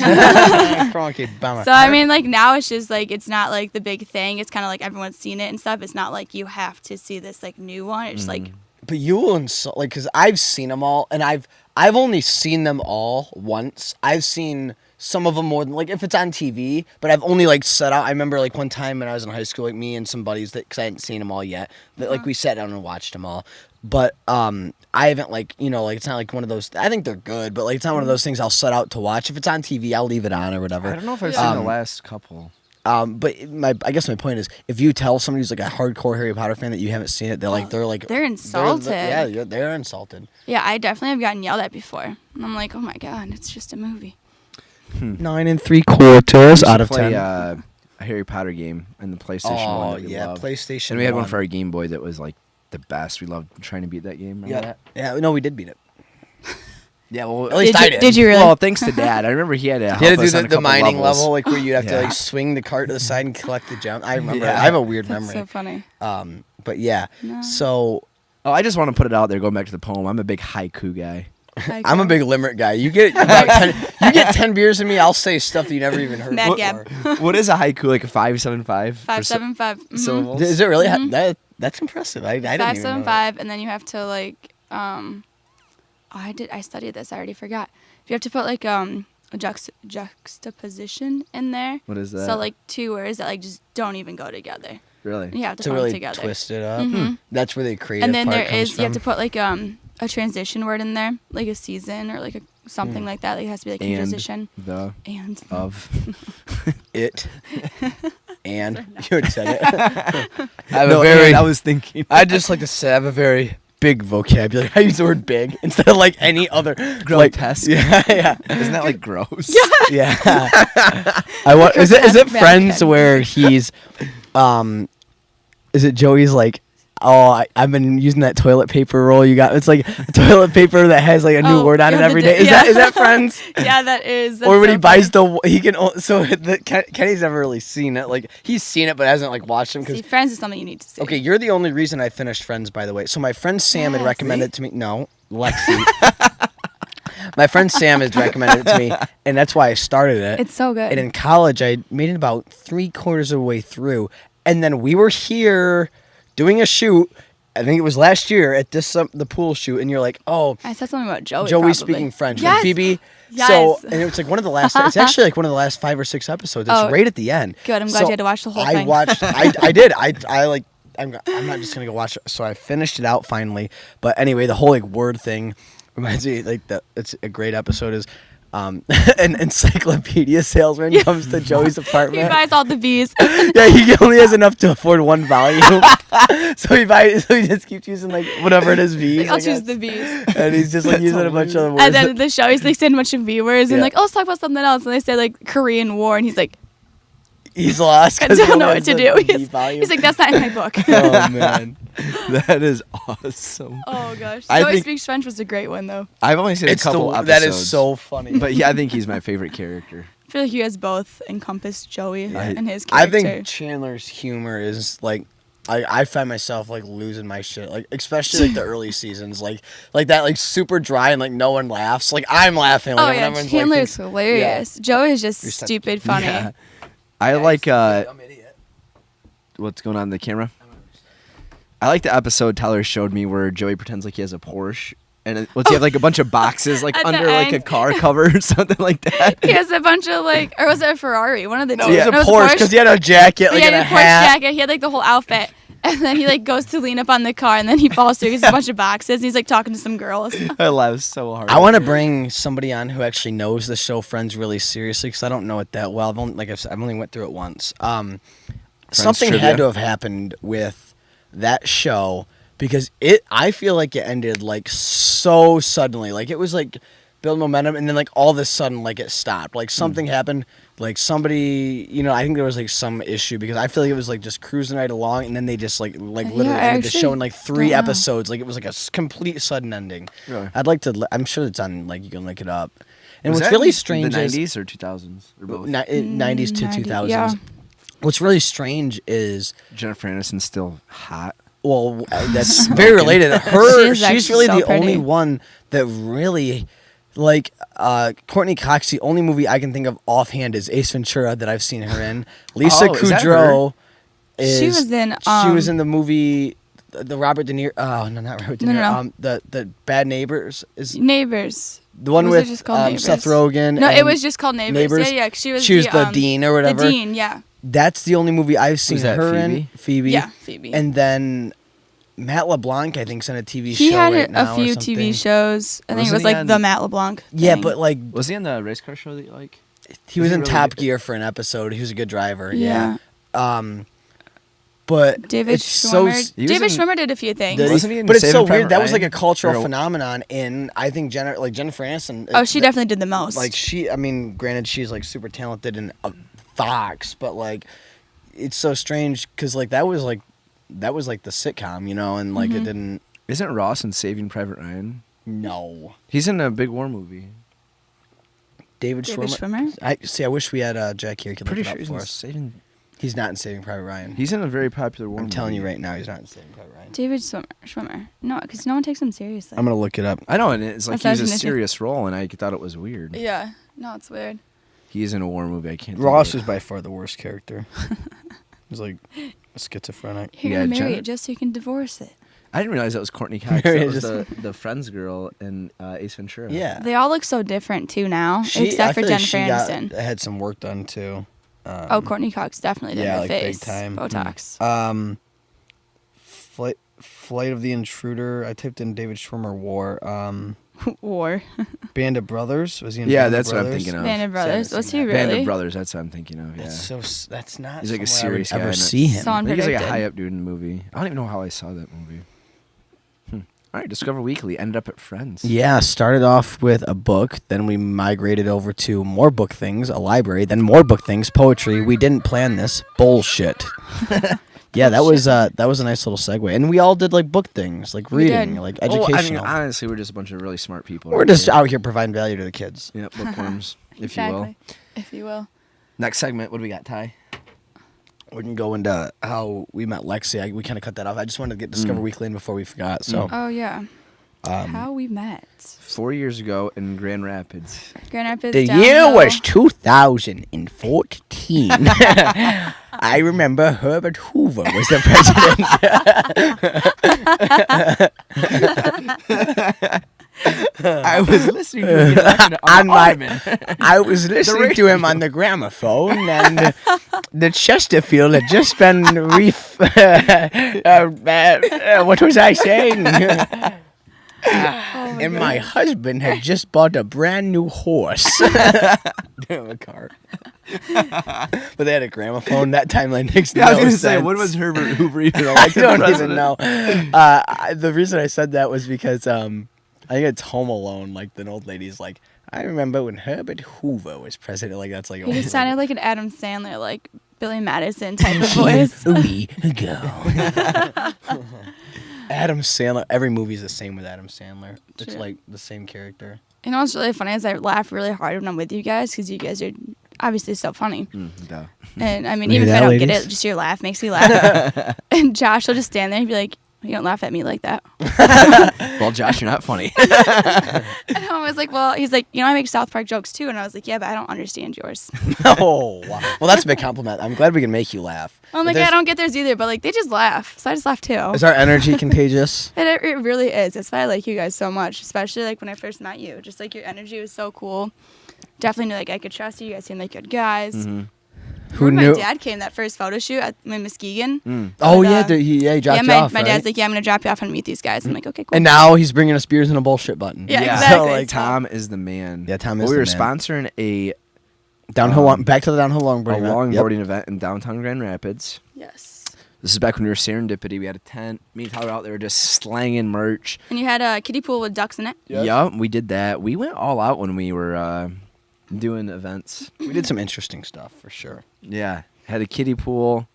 Cronky bummer. So I mean, like now it's just like it's not like the big thing. It's kind of like everyone's seen it and stuff. It's not like you have to see this like new one. It's just like. But you will insult, like, because I've seen them all, and I've only seen them all once. I've seen some of them more than, like, if it's on TV, but I've only, like, set out. I remember, like, one time when I was in high school, like, me and some buddies, because I hadn't seen them all yet, that, like, we sat down and watched them all. But I haven't, like, you know, like, it's not like one of those, I think they're good, but, like, it's not one of those things I'll set out to watch. If it's on TV, I'll leave it on or whatever. I don't know if I've seen the last couple. But I guess my point is, if you tell somebody who's like a hardcore Harry Potter fan that you haven't seen it, they're insulted. They're insulted. Yeah, I definitely have gotten yelled at before, and I'm like, oh my god, it's just a movie. 9 3/4 out of 10. A Harry Potter game in the PlayStation 1 that we loved. PlayStation. And we had one 1. for our Game Boy that was like the best. We loved trying to beat that game. Remember that? Yeah. No, we did beat it. Yeah, well, at least I did. Did you really? Well, thanks to Dad. I remember he had to help You had to us do on a the couple mining levels. level, like where you have to Yeah. like swing the cart to the side and collect the gem. I remember. Yeah. I have a weird That's memory. so funny. But yeah. No. So Oh, I just want to put it out there. Going back to the poem, I'm a big haiku guy. I'm a big limerick guy. You get about 10 beers in me, I'll say stuff that you never even heard Mad before. Gab. What is a haiku? Like a 575? 575. Syllables? Is it really? That's impressive. I didn't even know that. 575, and then you have to like I studied this. I already forgot. You have to put like a juxtaposition in there. What is that? So like two words that like just don't even go together. Really? You have to To put them really together. twist it up. That's where the creative And then part there comes is you have from. to put like a transition word in there, like a season or like something like that. Like it has to be like a And transition. the And of. It. And you had said it. I have No, a very. and I was thinking. I just like to say I have a very big vocabulary. I use the word big instead of like any other. Grotesque. Like, yeah. Isn't that like gross? Yeah. Is it Grotesque Friends bad. where he's is it Joey's like, oh, I've been using that toilet paper roll you got. It's like toilet paper that has like a new word on it every day. Is that Friends? Yeah, that is. Or when so he buys funny. Kenny's never really seen it. Like he's seen it but hasn't like watched them See, because. Friends is something you need to see. Okay, you're the only reason I finished Friends, by the way. So my friend Sam had Yes. recommended it to me. No, Lexy. My friend Sam has recommended it to me, and that's why I started it. It's so good. And in college, I made it about 3/4 of the way through, and then we were here doing a shoot. I think it was last year at the pool shoot, and you're like, "Oh, I said something about Joey. Joey probably. speaking French Yes. with Phoebe." Yes. So, and it was like one of the last. It's actually like one of the last 5 or 6 episodes. It's Oh, right at the end. good. I'm glad you had to watch the whole I thing. watched. I did. I like. I'm not just gonna go watch it. So I finished it out finally. But anyway, the whole like word thing reminds me like that. It's a great episode. Is an encyclopedia salesman comes to Joey's He apartment. buys all the V's. Yeah, he only has enough to afford one volume, so he just keeps using like whatever it is V's. I'll I choose guess. the V's. And he's just like using a bunch of other words. And then the show, he's like saying a bunch of V words and Yeah. like, oh, let's talk about something else. And they say like Korean War, and he's like, He's lost. I 'cause he don't know only what to has do. the V He's volume. like, that's not in my book. Oh man, That is awesome. Oh gosh, I Joey think- Speaks French was a great one though. I've only seen a couple episodes. that is so funny. But yeah, I think he's my favorite character. I feel like you guys both encompass Joey and his I character. think Chandler's humor is like, I find myself like losing my shit, like especially like the early seasons, like that like super dry and like no one laughs. Like I'm laughing. Like, oh when yeah, everyone's, Chandler's like, thinks- hilarious. Joey is just You're such- stupid funny. Yeah. I like I'm idiot. what's going on in the camera. I like the episode Tyler showed me where Joey pretends like he has a Porsche. And what's he have like a bunch of boxes like At the under like a end. car cover or something like that? He has a bunch of like, or was it a Ferrari? One of the No, two. it was No, a Porsche because he had a jacket, like yeah, and he a had a Porsche hat. jacket. He had like the whole outfit. And then he like goes to lean up on the car, and then he falls through. He has a bunch of boxes, and he's like talking to some girls. I laughed so hard. I want to bring somebody on who actually knows the show Friends really seriously because I don't know it that well. I've only, like I've only went through it once. Something trivia? had to have happened with that show because I feel like it ended like so suddenly. Like it was like build momentum and then like all of a sudden like it stopped. Like something happened. Like somebody, I think there was like some issue because I feel like it was like just cruising right along and then they just like literally I ended the actually show in like 3 don't know. episodes. Like it was like a complete sudden ending. Really? I'd like to. I'm sure it's on. Like you can look it up. And Was what's that really in strange the is 90s or 2000s or both? 90s to 90s, 2000s. yeah. What's really strange is Jennifer Aniston's still hot. Well, that's very related. Her, She is she's really actually the so only pretty. one that really, like, Courtney Cox. The only movie I can think of offhand is Ace Ventura that I've seen her in. Lisa Oh, is that Kudrow She was in, she was in the movie, the Robert De Niro. Oh no, not Robert De Niro. No. The Bad Neighbors is Neighbors. the one Was it with just called Neighbors? Seth Rogen. No, it and was just called Neighbors. Neighbors. Yeah, yeah. She was the dean or whatever. The dean, yeah. That's the only movie I've seen that her Phoebe? in. Phoebe. Yeah, Phoebe. And then Matt LeBlanc, I think, is in a TV He show had right now a few or TV something. shows. I think it Wasn't was he like on- the Matt LeBlanc. Yeah, thing. but like Was he on the race car show that you like? he was he in really Top good? Gear for an episode. He was a good driver. Yeah. But David it's so Schwimmer. He was David in- Schwimmer did a few things. Did he? Wasn't he in But it's Saving so Private weird. That was like Ryan? a cultural Or- phenomenon in I think Jennifer Aniston. Oh, she definitely did the most. Like she, I mean, granted she's like super talented in Fox, but like it's so strange because like that was like the sitcom, you know, and like Mm-hmm. it didn't. Isn't Ross in Saving Private Ryan? No, He's in a big war movie. David David Schwimmer. Schwimmer? I see. I wish we had Jack here. He could Pretty look it sure up he's for in us. Saving. He's not in Saving Private Ryan. He's in a very popular war I'm movie. telling you right now, he's not in Saving Private Ryan. David Schwimmer. No, because no one takes him seriously. I'm gonna look it up. I know, and it's like That's he's what I a was gonna say. serious role, and I thought it was weird. Yeah. No, it's weird. He's in a war movie. I can't. think Ross of is it. by far the worst character. He's like schizophrenic. You're Yeah, gonna marry Jenna- it just so you can divorce it. I didn't realize that was Courtney Cox. Mary That was just- the Friends girl in Ace Ventura. Yeah. They all look so different too now, I except for feel like Jennifer she Aniston. had some work done too. Oh, Courtney Cox definitely did yeah, her like face. big time. Botox. Flight of the Intruder. I typed in David Schwimmer War. War. Band of Brothers. Was he in Yeah, Band of that's what I'm Brothers? thinking of. Band of Brothers. Seen Was that. he really? Band of Brothers. That's what I'm thinking of. Yeah. That's not. He's like a somewhere I would serious guy ever in it. see him. So I think he's like a Unpredicted. high up dude in the movie. I don't even know how I saw that movie. All right, Discover Weekly ended up at Friends. Yeah, started off with a book, then we migrated over to more book things, a library, then more book things, poetry. We didn't plan this. Bullshit. Yeah, that was a nice little segue. And we all did like book things, like We reading, did. like Well, educational. I mean, honestly, we're just a bunch of really smart people. We're right just here. out here providing value to the kids. Yeah, bookworms, if you will. Exactly. If you will. Next segment, what do we got, Ty? We can go into how we met Lexy. We kind of cut that off. I just wanted to get Discover Weekly in before we forgot. So Oh yeah. How we met. 4 years ago in Grand Rapids. Grand Rapids. the downhill. year was 2014. I remember Herbert Hoover was the president. I was listening to you On my, I was listening to him on the gramophone, and the Chesterfield had just been what was I saying? And my husband had just bought a brand new horse. A car. But they had a gramophone. That timeline makes no I was sense. gonna say, when was Herbert Hoover even I elected don't president? even know. The reason I said that was because I think it's Home Alone. Like the old lady's like, I remember when Herbert Hoover was president. Like that's like. He just sounded like an Adam Sandler, like Billy Madison type of voice. We go. Adam Sandler. Every movie's the same with Adam Sandler. It's True. like the same character. You know what's really funny is I laugh really hard when I'm with you guys because you guys are obviously so funny. Duh. And I mean, Hear even if that, I don't get ladies? it, just your laugh makes me laugh. And Josh will just stand there and be like, "You don't laugh at me like that." Well, Josh, you're not funny. And I was like, "Well," he's like, "I make South Park jokes too." And I was like, "Yeah, but I don't understand yours." Oh, wow. Well, that's a big compliment. I'm glad we can make you laugh. I'm like, There's- I don't get theirs either, but like they just laugh, so I just laugh too. Is our energy contagious? It really is. That's why I like you guys so much, especially like when I first met you. Just like your energy was so cool. Definitely knew like I could trust you. You guys seemed like good guys. Who Remember knew? My dad came that first photo shoot at Muskegon. Oh, But, yeah. He dropped you my, off, my right? dad's like, "Yeah, I'm gonna drop you off and meet these guys." I'm like, "Okay, cool." And now he's bringing us beers and a bullshit button. Yeah, Yeah. exactly. So, like, Tom is the man. Yeah, Tom Well, is we the were man. sponsoring a back to the downhill a longboarding. event. longboarding event in downtown Grand Rapids. Yes. This is back when we were Serendipity. We had a tent. Me and Tyler were out there just slanging merch. And you had a kiddie pool with ducks in it. Yes. Yeah, we did that. We went all out when we were doing events. We did some interesting stuff for sure. Yeah, had a kiddie pool.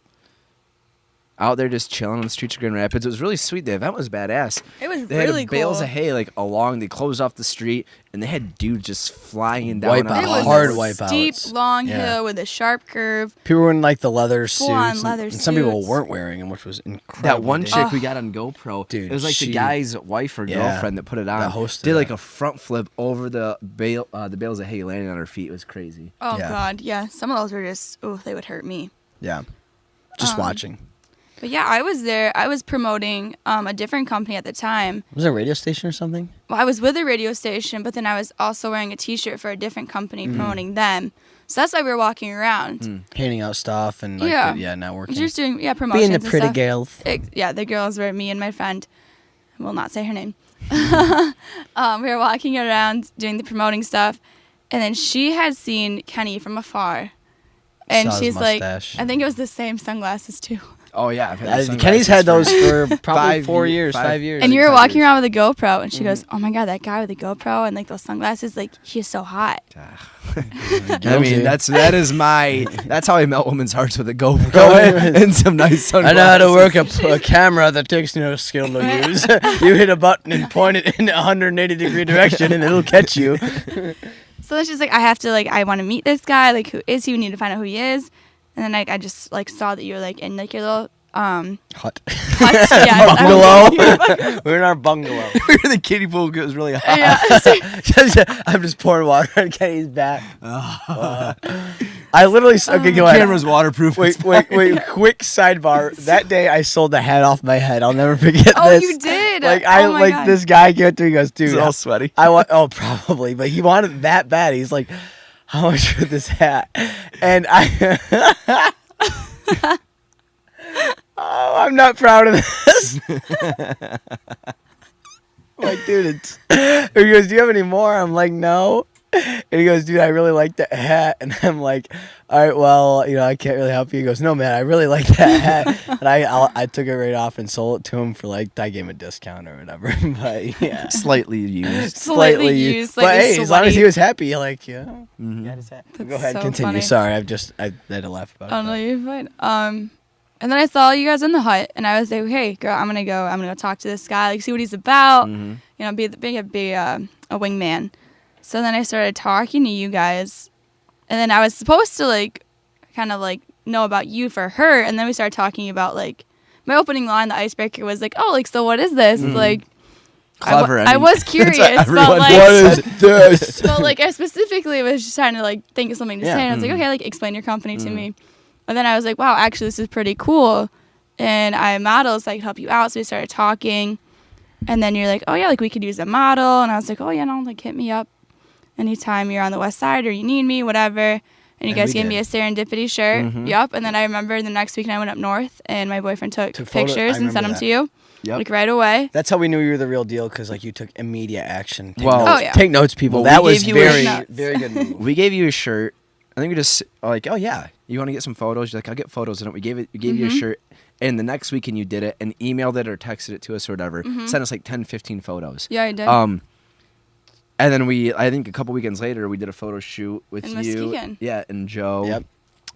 out there just chilling on the streets of Grand Rapids. It was really sweet. The event was badass. It was They really had bales cool. of hay like along. They closed off the street, and they had dudes just flying down. Wipeout. on It the was Hard a wipeouts. steep, long Yeah. hill with a sharp curve. People were in like the leather suits. Full-on leather and some people suits. weren't wearing them, which was incredible. That one dude. chick we got on GoPro, Dude, it was like she- the guy's wife or Yeah, girlfriend that put it on. that hosted Did like it. a front flip over the bales of hay, landing on her feet. It was crazy. Oh Yeah. God, yeah. Some of those were just, they would hurt me. Yeah. Just watching. But yeah, I was there. I was promoting a different company at the time. Was it a radio station or something? Well, I was with a radio station, but then I was also wearing a T-shirt for a different company promoting them. So that's why we were walking around. Handing out stuff and like Yeah. networking. Just doing promotions Being the and pretty stuff. girls. Yeah, the girls were me and my friend. I will not say her name. We were walking around doing the promoting stuff, and then she had seen Kenny from afar, and Saw his she's like, mustache. I think it was the same sunglasses too. Oh yeah, I've had the Kenny's sunglasses had for- those for probably 5 5 years. And you were 5 walking years. around with a GoPro, and she goes, "Oh my God, that guy with the GoPro and like those sunglasses, like he is so hot." I mean, that's how I melt women's hearts with a GoPro and some nice I sunglasses. know how to work a camera that takes no skill to use. You hit a button and point it in a 180-degree direction, and it'll catch you. So then she's like, I want to meet this guy. Like, who is he? We need to find out who he is. And then I just like saw that you were like in like your little Hut. hut. Yeah, Bungalow. We're in our bungalow. We were in the kiddie pool because it was really hot. Yeah. I'm just pouring water on Kenny's back. I literally. Okay, go ahead. Camera's waterproof. Wait. Quick sidebar. That day I sold the hat off my head. I'll never forget Oh, this. you did? Like Oh my God. this guy came up to me. He goes, dude, It's all sweaty. I want. Oh, probably. But he wanted that bad. He's like, how much for this hat? And I. Oh, I'm not proud of this. I'm like, dude, it's. He goes, do you have any more? I'm like, no. And he goes, dude, I really like that hat. And I'm like, all right, well, I can't really help you. He goes, no, man, I really like that hat. And I took it right off and sold it to him for like, I gave him a discount or whatever. But yeah. Slightly used. Slightly used, But slightly hey, as long as he sweaty. was happy, like, yeah. Mhm. Got his hat. That's Go ahead, so continue. funny. Sorry, I had to laugh about Oh it. no, you're fine. And then I saw you guys in the hut, and I was like, hey, girl, I'm gonna go talk to this guy, like see what he's about. Mhm. Be a wingman. So then I started talking to you guys, and then I was supposed to like, kind of like know about you for her, and then we started talking about like, my opening line, the icebreaker was like, oh, like so what is this? Like, Clever. I was curious, but everyone like, What is this? but like I specifically was just trying to like think of something to Yeah. say, and I was like, okay, like explain your company to me. And then I was like, wow, actually this is pretty cool, and I model, so I could help you out. So we started talking, and then you're like, oh yeah, like we could use a model, and I was like, oh yeah, no, like hit me up anytime you're on the west side or you need me, whatever. And you And guys we gave did. me a serendipity shirt. Yup. And then I remember the next week I went up north, and my boyfriend took Took pictures I and sent remember them that. to you, Yep. like right away. That's how we knew you were the real deal, because like you took immediate action. Take Well- notes. Oh, yeah. Take notes, people. Well, that we was gave you a very, notes. very good move. We gave you a shirt. I think we just like, oh yeah, you want to get some photos? You're like, I'll get photos. And we gave you a shirt. And the next weekend you did it and emailed it or texted it to us or whatever. Sent us like 10, 15 photos. Yeah, I did. And then I think a couple weekends later, we did a photo shoot with In you. Muskegon. Yeah, and Joe Yep.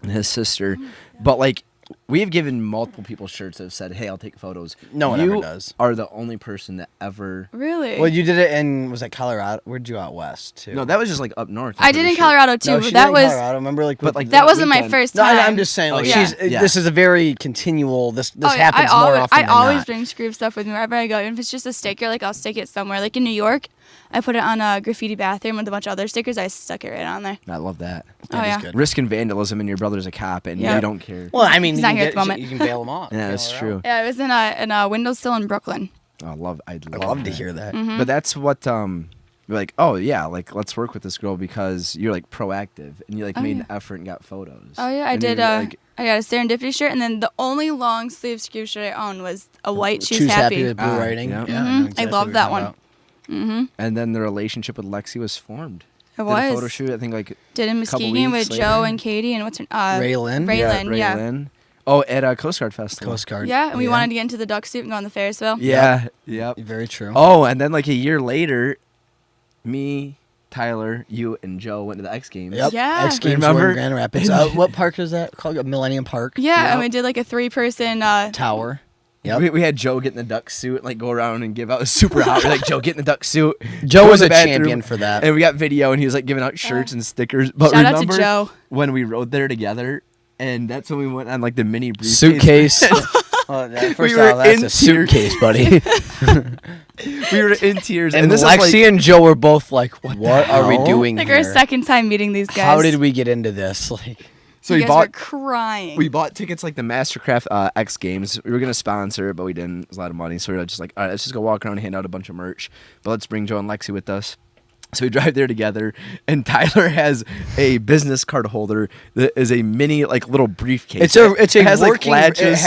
and his sister. But like, we have given multiple people shirts that have said, hey, I'll take photos. No one you ever does. are the only person that ever... really? Well, you did it in, was that Colorado? Where'd you out west too? No, that was just like up north. I did in Colorado too, No, but she that did in was Colorado. Remember, like, But, with like, the- that wasn't my weekend. first No, time. I'm just saying, like, Oh, yeah. Yeah. this is a very continual. This Oh, yeah, happens I more always, often I than always not. bring Skroove stuff with me wherever I go. Even if it's just a sticker, like I'll stick it somewhere. Like in New York, I put it on a graffiti bathroom with a bunch of other stickers. I stuck it right on there. I love that. Oh, That is yeah. good. Risking vandalism and your brother's a cop and Yeah. you don't care. Well, I mean, He's you not can, here at the moment. you can bail them off. Yeah, bail that's her true. out. Yeah, it was in a windowsill in Brooklyn. I'd I'd love love to that. hear that. Mm-hmm. But that's what you're like, oh yeah, like let's work with this girl because you're like proactive and you like Oh, made yeah. an effort and got photos. Oh yeah, I And did. you're, like, I got a serendipity shirt, and then the only long sleeve Skroove shirt I owned was a white Choose Choose Happy. with blue Ah, writing. yeah. Yeah, Mhm. know I exactly love what that you're one. talking Mm-hmm. and then the relationship with Lexy was formed. It Did a photo was. shoot, I think like Did in couple Muskegon weeks with later. Joe and Katie and what's her Raylan? Raylan, yeah. Raylan. Oh, at a Coast Guard Festival. Coast Guard. Yeah, and we wanted to get into the duck suit and go on the Ferris wheel. Yeah. Yep. Very true. Oh, and then like a year later, me, Tyler, you, and Joe went to the X Games. Yep. Yeah. X Games Remember? were in Grand Rapids. What park is that called? Millennium Park. Yeah, and we did like a 3-person. Tower. Yep. We had Joe get in the duck suit and like go around and give out super hot. We're like, Joe, get in the duck suit. Joe Go was in a the bathroom. champion for that. And we got video, and he was like giving out shirts and stickers. But Shout out to remember Joe. when we rode there together, and that's when we went on like the mini briefcase. Suitcase. First We of were all, that's in a suitcase, buddy. We were in tears, And this is, Lexi like, and Joe were both like, "What are we hell?" doing Like here? our second time meeting these guys. How did we get into this?" Like, so you we guys were bought crying. we bought tickets like the Mastercraft X Games. We were gonna sponsor it, but we didn't. It was a lot of money, so we were just like, all right, let's just go walk around and hand out a bunch of merch. But let's bring Joe and Lexi with us. So we drive there together, and Tyler has a business card holder that is a mini like little briefcase. it's a it has working, like latches.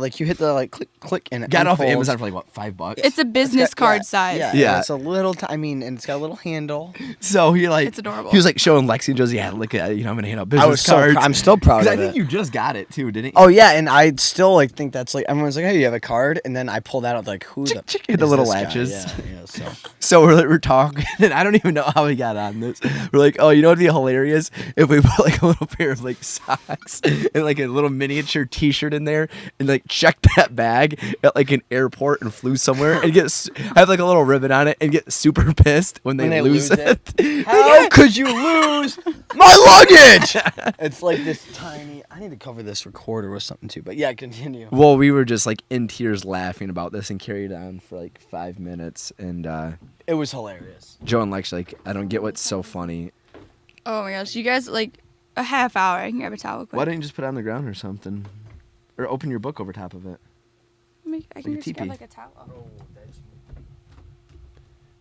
Like you hit the like click and it Got it off unfolds. Amazon for like what, $5? It's a business card size. Yeah. It's a little. And it's got a little handle. So he like It's adorable. He was like showing Lexi and Josie, yeah, look at I'm gonna hand out business I was so cards. I'm still proud 'Cause of I think it. you just got it too, didn't you? Oh yeah, and I still like think that's like everyone's like, "Hey, you have a card?" And then I pull that out like, "Who the Chick, is the little this guy?" latches. Yeah. So So we're talking, and I don't even know how we got on this. We're like, oh, you know what'd be hilarious if we put like a little pair of like socks and like a little miniature T-shirt in there, and like checked that bag at like an airport and flew somewhere and have like a little ribbon on it and get super pissed when they lose it. how could you lose my luggage? It's like this tiny. I need to cover this recorder with something too. But yeah, continue. Well, we were just like in tears laughing about this and carried on for like 5 minutes, and It was hilarious. Joe and Lex like, I don't get what's so funny. Oh my gosh, you guys like a half hour. I can grab a towel quick. Why didn't you just put it on the ground or something, or open your book over top of it? I can like a just grab teepee. like a towel.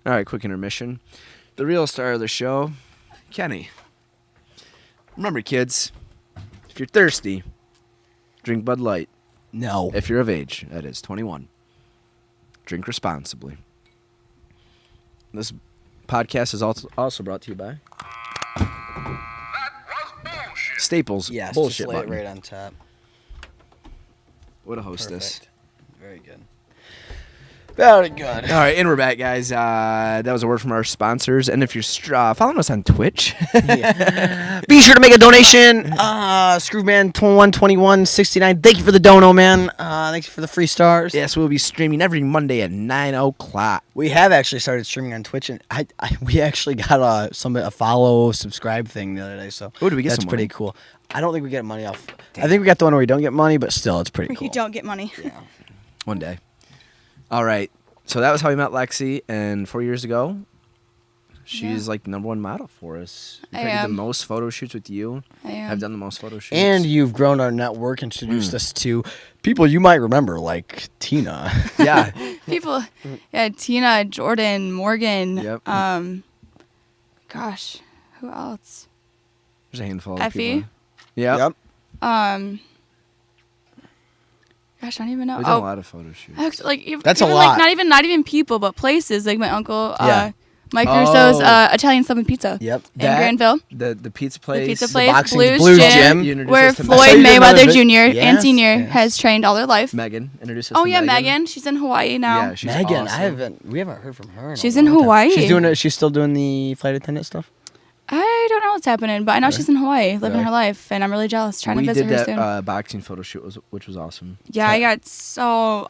All right, quick intermission. The real star of the show, Kenny. Remember, kids, if you're thirsty, drink Bud Light. No. If you're of age, that is 21. Drink responsibly. This podcast is also brought to you by Staples. Yes. Bullshit Just lay it button. right on top. What a hostess. Perfect. Very good. Very good. All right, and we're back, guys. That was a word from our sponsors. And if you're following us on Twitch, Be sure to make a donation. Scrooveman212169. Thank you for the dono, man. Thank you for the free stars. yes, we'll be streaming every Monday at 9 o'clock. We have actually started streaming on Twitch, and we actually got a follow, subscribe thing the other day. So Oh, did we get that's some pretty money? cool. I don't think we get money off. I think we got the one where we don't get money, but still, it's pretty Where cool. you don't get money. Yeah. One day. All right. So that was how we met Lexi, and 4 years ago, she's like the #1 model for us. I did the am. most photo shoots with you. I am. I've done the most photo shoots. And you've grown our network, introduced us to people you might remember, like Tina. yeah, People, yeah, Tina, Jordan, Morgan. Yep. Gosh, who else? there's a handful of Effie. people. Yep. Yep. Gosh, I don't even know. We've done a lot of photo shoots. Actually, like That's a even, lot. Like not even people, but places. Like my uncle, Yeah. Mike Oh. Russo's Italian Sub and Pizza. Yep. In That- Granville. The pizza place. The pizza the place, boxing- Blues, Blues Gym, Gym. You introduced where us to Floyd Megan. Mayweather Yes, Jr. and yes. Sr. has trained all their life. Megan introduced us Oh to yeah, Megan. Megan. She's in Hawaii now. Yeah, she's Megan, awesome. we haven't heard from her. She's a in long time. Hawaii. She's doing it. She's still doing the flight attendant stuff. I don't know what's happening, but I know she's in Hawaii, living Really? her life, and I'm really jealous. Trying We to visit did her that soon. boxing photo shoot, which was awesome. Yeah, I had so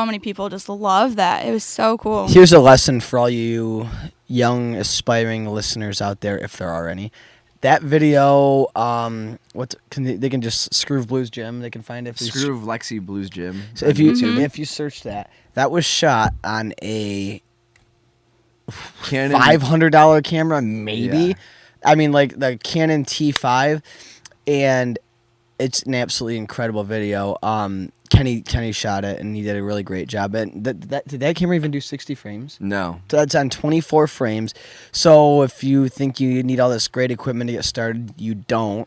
many people just love that. It was so cool. Here's a lesson for all you young aspiring listeners out there, if there are any. That video, they can just Skroove Blues Gym. They can find it. Skroove Lexi Blues Gym. So if you search that was shot on a Canon $500 camera, maybe. Yeah. I mean, like the Canon T5, and it's an absolutely incredible video. Kenny shot it, and he did a really great job. And did that camera even do 60 frames? No. So that's on 24 frames. So if you think you need all this great equipment to get started, you don't.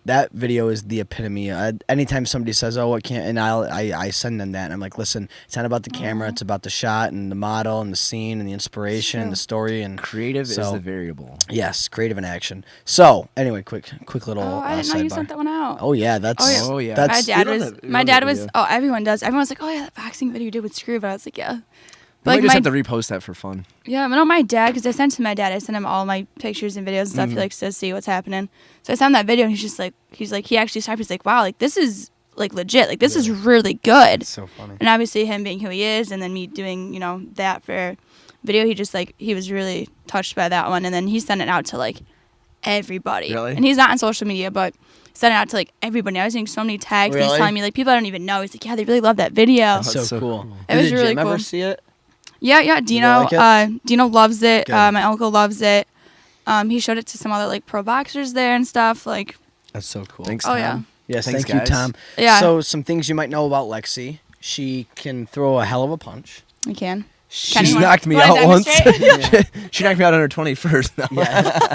That video is the epitome. Anytime somebody says, "Oh, what can't," and I send them that, and I'm like, "Listen, it's not about the camera. It's about the shot and the model and the scene and the inspiration and the story and Creative is so- the variable. Yes, creative in action." So anyway, quick little. Oh, I didn't know you sidebar. sent that one out. Oh yeah, that's. Oh, yeah. That's My dad we was. love that- we My love dad that was. video. Oh, everyone does. Everyone's like, "Oh yeah, that boxing video you did with Skroove." I was like, "Yeah." But might like just my have to repost that for fun. yeah, but no, my dad, because I sent to my dad, I sent him all my pictures and videos and stuff. He likes to see what's happening. So I sent him that video, and he actually stopped. He's like, wow, like this is like legit. Like this is really good. It's so funny. And obviously him being who he is, and then me doing that for video, he was really touched by that one. And then he sent it out to like everybody. Really? And he's not on social media, but sent it out to like everybody. I was getting so many tags. Really? He's telling me like people I don't even know. He's like, yeah, they really love that video. That's That's so so cool. cool. It was Did really Jim ever cool. see it? Yeah, Dino. like Dino loves it. Good. My uncle loves it. He showed it to some other like pro boxers there and stuff. Like, That's so cool. Thanks, oh Tom. yeah, Yes, Thanks, thank you, guys. Tom. yeah. So some things you might know about Lexy. She can throw a hell of a punch. I can. She's wanna- knocked me wanna out once. demonstrate? She knocked me out on her 21st. No. Yeah.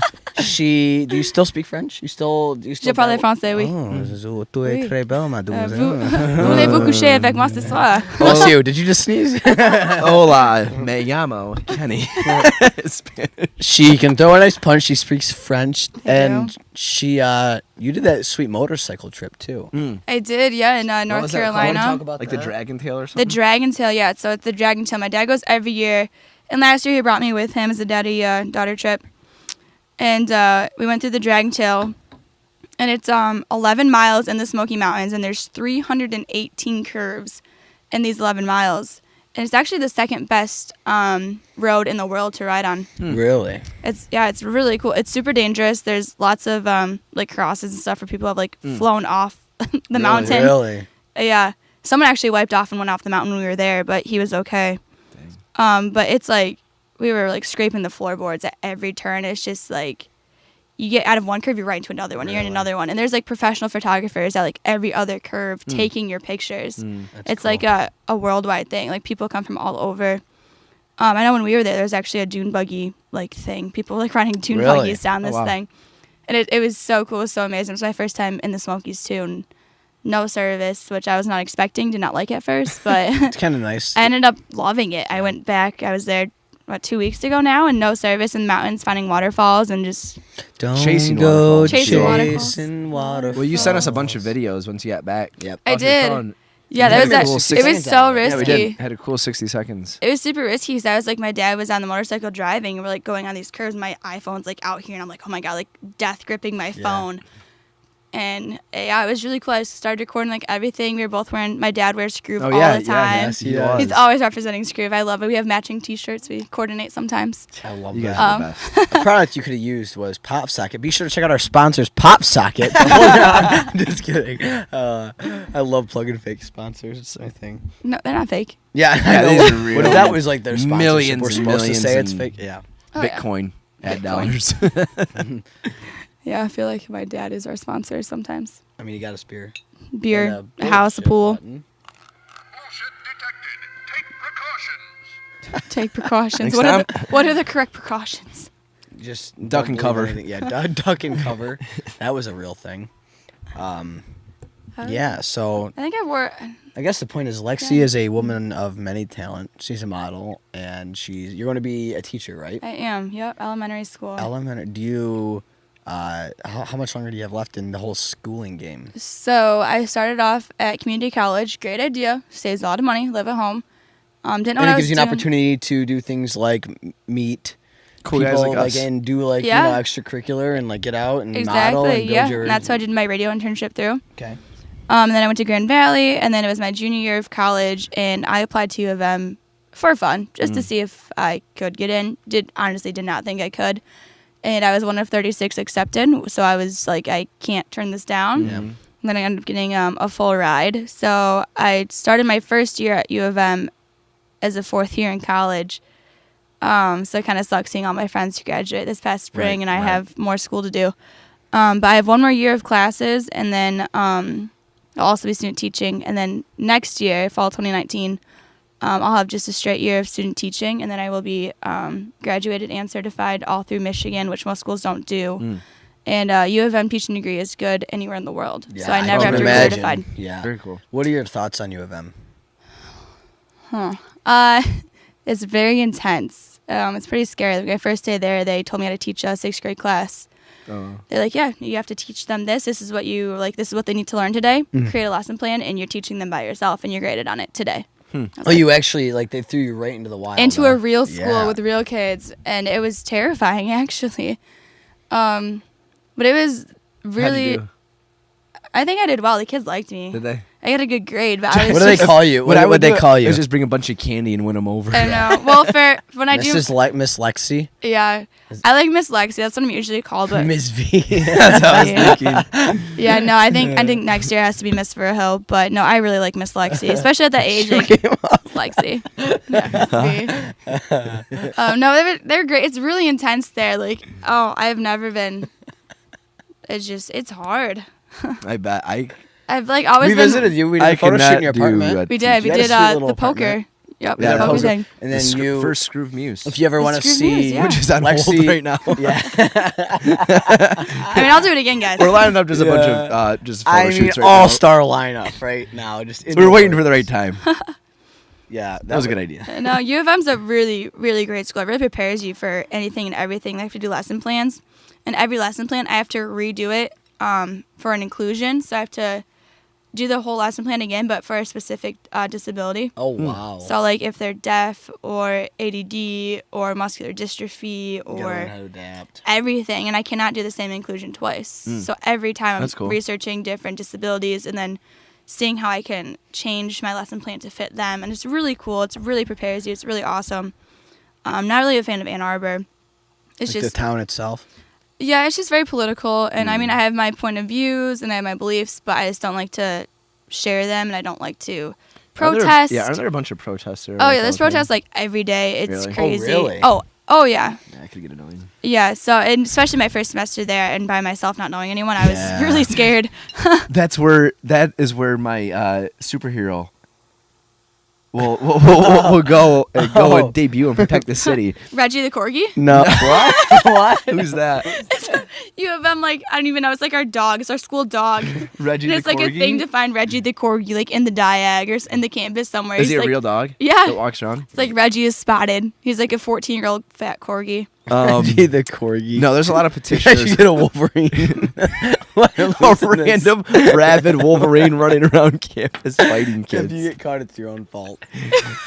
Do you still speak French? You still Je parle français, oui. Oh, tu es Oui. très belle, mademoiselle. Voulez-vous coucher avec moi ce soir? Bless you. Did you just sneeze? Hola, me llamo Kenny. Spanish. She can throw a nice punch. She speaks French, I and do. she you did that sweet motorcycle trip too. I did, yeah, in What North was that called? Carolina. about Like the Dragon Tail or The something? Dragon Tail, yeah. So it's the Dragon Tail. My dad goes every year. And last year he brought me with him as a daddy-daughter trip. And we went through the Dragon Tail. And it's 11 miles in the Smoky Mountains. And there's 318 curves in these 11 miles. And it's actually the second best road in the world to ride on. Really? It's really cool. It's super dangerous. There's lots of like crosses and stuff where people have like flown off the mountain. Really? Yeah. Someone actually wiped off and went off the mountain when we were there, but he was okay. But it's like we were like scraping the floorboards at every turn. It's just like you get out of one curve, you're right into another one. You're in another one. And there's like professional photographers at like every other curve taking your pictures. That's It's cool. like a worldwide thing. Like people come from all over. I know when we were there was actually a dune buggy like thing. People were like riding dune Really? buggies down Oh, this wow. thing. And it was so cool. It was so amazing. It was my first time in the Smokies too. And no service, which I was not expecting, did not like at first, but It's kind of nice. I ended up loving it. I went back. I was there, 2 weeks ago now, and no service in the mountains, finding waterfalls, and just Don't Chasing go waterfalls. Chasing waterfalls. chasing waterfalls. Well, you sent us a bunch of videos once you got back. Yep. I off your did. phone. Yeah, You that had was a that. cool It 60 was so risky. Yeah, we did. Had a cool 60 seconds. It was super risky because I was like, my dad was on the motorcycle driving, and we're like going on these curves. My iPhone's like out here, and I'm like, oh my god, like death gripping my phone. And yeah, it was really cool. I started recording like everything. We were both wearing. My dad wears Skroove all the time. yes, he He does. He's always representing Skroove. I love it. We have matching T-shirts. We coordinate sometimes. I love You that. guys are the best. A product you could have used was Pop Socket. Be sure to check out our sponsors, Pop Socket. I'm just kidding. I love plugging fake sponsors. It's my thing. No, they're not fake. Yeah, I Yeah, know. these are real. What if that was like their sponsorship? Millions We're and supposed to millions say it's and- fake. Yeah. Oh, yeah. Bitcoin ad Bitcoin. dollars. Yeah, I feel like my dad is our sponsor sometimes. I mean, you got a spear. Beer, And a bullshit house, a pool. button. Bullshit detected. Take precautions. Take precautions. Next What are the correct precautions? Just Duck don't and believe cover. anything. Yeah, duck and cover. That was a real thing. Yeah, so I think I wore. I guess the point is Lexy is a woman of many talent. She's a model, and you're going to be a teacher, right? I am. Yep, elementary school. Elementary. Do you? How much longer do you have left in the whole schooling game? So I started off at community college. Great idea. Saves a lot of money. Live at home. Didn't know And what I it was gives you an doing. opportunity to do things like meet Cool people, guys like us. and do like Yeah. extracurricular and like get out and model Exactly. and build Yeah. your. And that's what I did my radio internship through. Okay. And then I went to Grand Valley, and then it was my junior year of college, and I applied to U of M for fun, just to see if I could get in. Honestly did not think I could. And I was one of 36 accepted, so I was like, I can't turn this down. Yeah. And then I ended up getting a full ride. So I started my first year at U of M as a fourth year in college. So it kind of sucks seeing all my friends graduate this past spring, Right, and I right. have more school to do. But I have one more year of classes, and then I'll also be student teaching. And then next year, fall 2019, I'll have just a straight year of student teaching, and then I will be graduated and certified all through Michigan, which most schools don't do. And U of M teaching degree is good anywhere in the world. Yeah, so I never can have to be imagine. certified. Yeah. Very cool. What are your thoughts on U of M? It's very intense. It's pretty scary. Like, my first day there, they told me how to teach a sixth grade class. Oh. They're like, yeah, you have to teach them this. This is what you like. This is what they need to learn today. Create a lesson plan, and you're teaching them by yourself, and you're graded on it today. Oh, you actually like they threw you right into the wild. Into huh? a real school Yeah. with real kids, and it was terrifying actually. But it was really. do? I think I did well. The kids liked me. Did they? I got a good grade, but I was What do they just, call you? What would they call you? Is just bring a bunch of candy and win them over. I don't know. Well, for when I do, Miss Lexy, yeah, I like Miss Lexi. That's what I'm usually called. But Miss V. That's what I was thinking. yeah, no, I think next year has to be Miss Verhil. But no, I really like Miss Lexi, especially at that age. Like, Lexi. Yeah, Miss V. No, they're great. It's really intense there. Like, I've never been. It's hard. I bet. I've like always We been. visited you. We did I a photo could shoot in not your do apartment. We did. We You had a did sweet little the poker. apartment. Yep, Yeah, the that poker was thing. And then you, first Skroove Muse. if you ever want to Skroove see, Muse, yeah. Which is on Lexi- hold right now. Yeah. I mean, I'll do it again, guys. We're lining up just a bunch Yeah. of just photo I mean, shoots right all-star lineup right now. Just in now. We're the waiting for works. the right time. Yeah, That was a good idea. No, U of M's a really, really great school. It really prepares you for anything and everything. I have to do lesson plans, and every lesson plan I have to redo it for an inclusion. So I have to do the whole lesson plan again, but for a specific disability. Oh wow. So like if they're deaf or ADD or muscular dystrophy You gotta learn or how to adapt. everything, and I cannot do the same inclusion twice. So every time I'm That's cool. researching different disabilities and then seeing how I can change my lesson plan to fit them, and it's really cool. It really prepares you. It's really awesome. I'm not really a fan of Ann Arbor. It's Like just the town itself. yeah, it's just very political, and I mean I have my point of views and I have my beliefs, but I just don't like to share them, and I don't like to protest. Are there a bunch of protests there? Oh yeah, there's protests like every day. It's Really? Oh, crazy. really? Oh yeah. Yeah, I could get annoying. Yeah, so and especially my first semester there and by myself not knowing anyone, I was Yeah. really scared. That is where my superhero will go Oh. and debut and protect the city. Reggie the Corgi? No. What? What? Who's that? You of them like I don't even know, it's like our dog, it's our school dog. Reggie And the it's like a Corgi? thing to find Reggie the Corgi like in the diag or in the campus somewhere. Is he He's a like, real dog? Yeah. That walks around? It's like Reggie is spotted. He's like a 14-year-old fat corgi. Reggie the Corgi. No, there's a lot of I should petitioners. get a Wolverine. A random rabid Wolverine running around campus fighting If you kids. get caught, it's your own fault.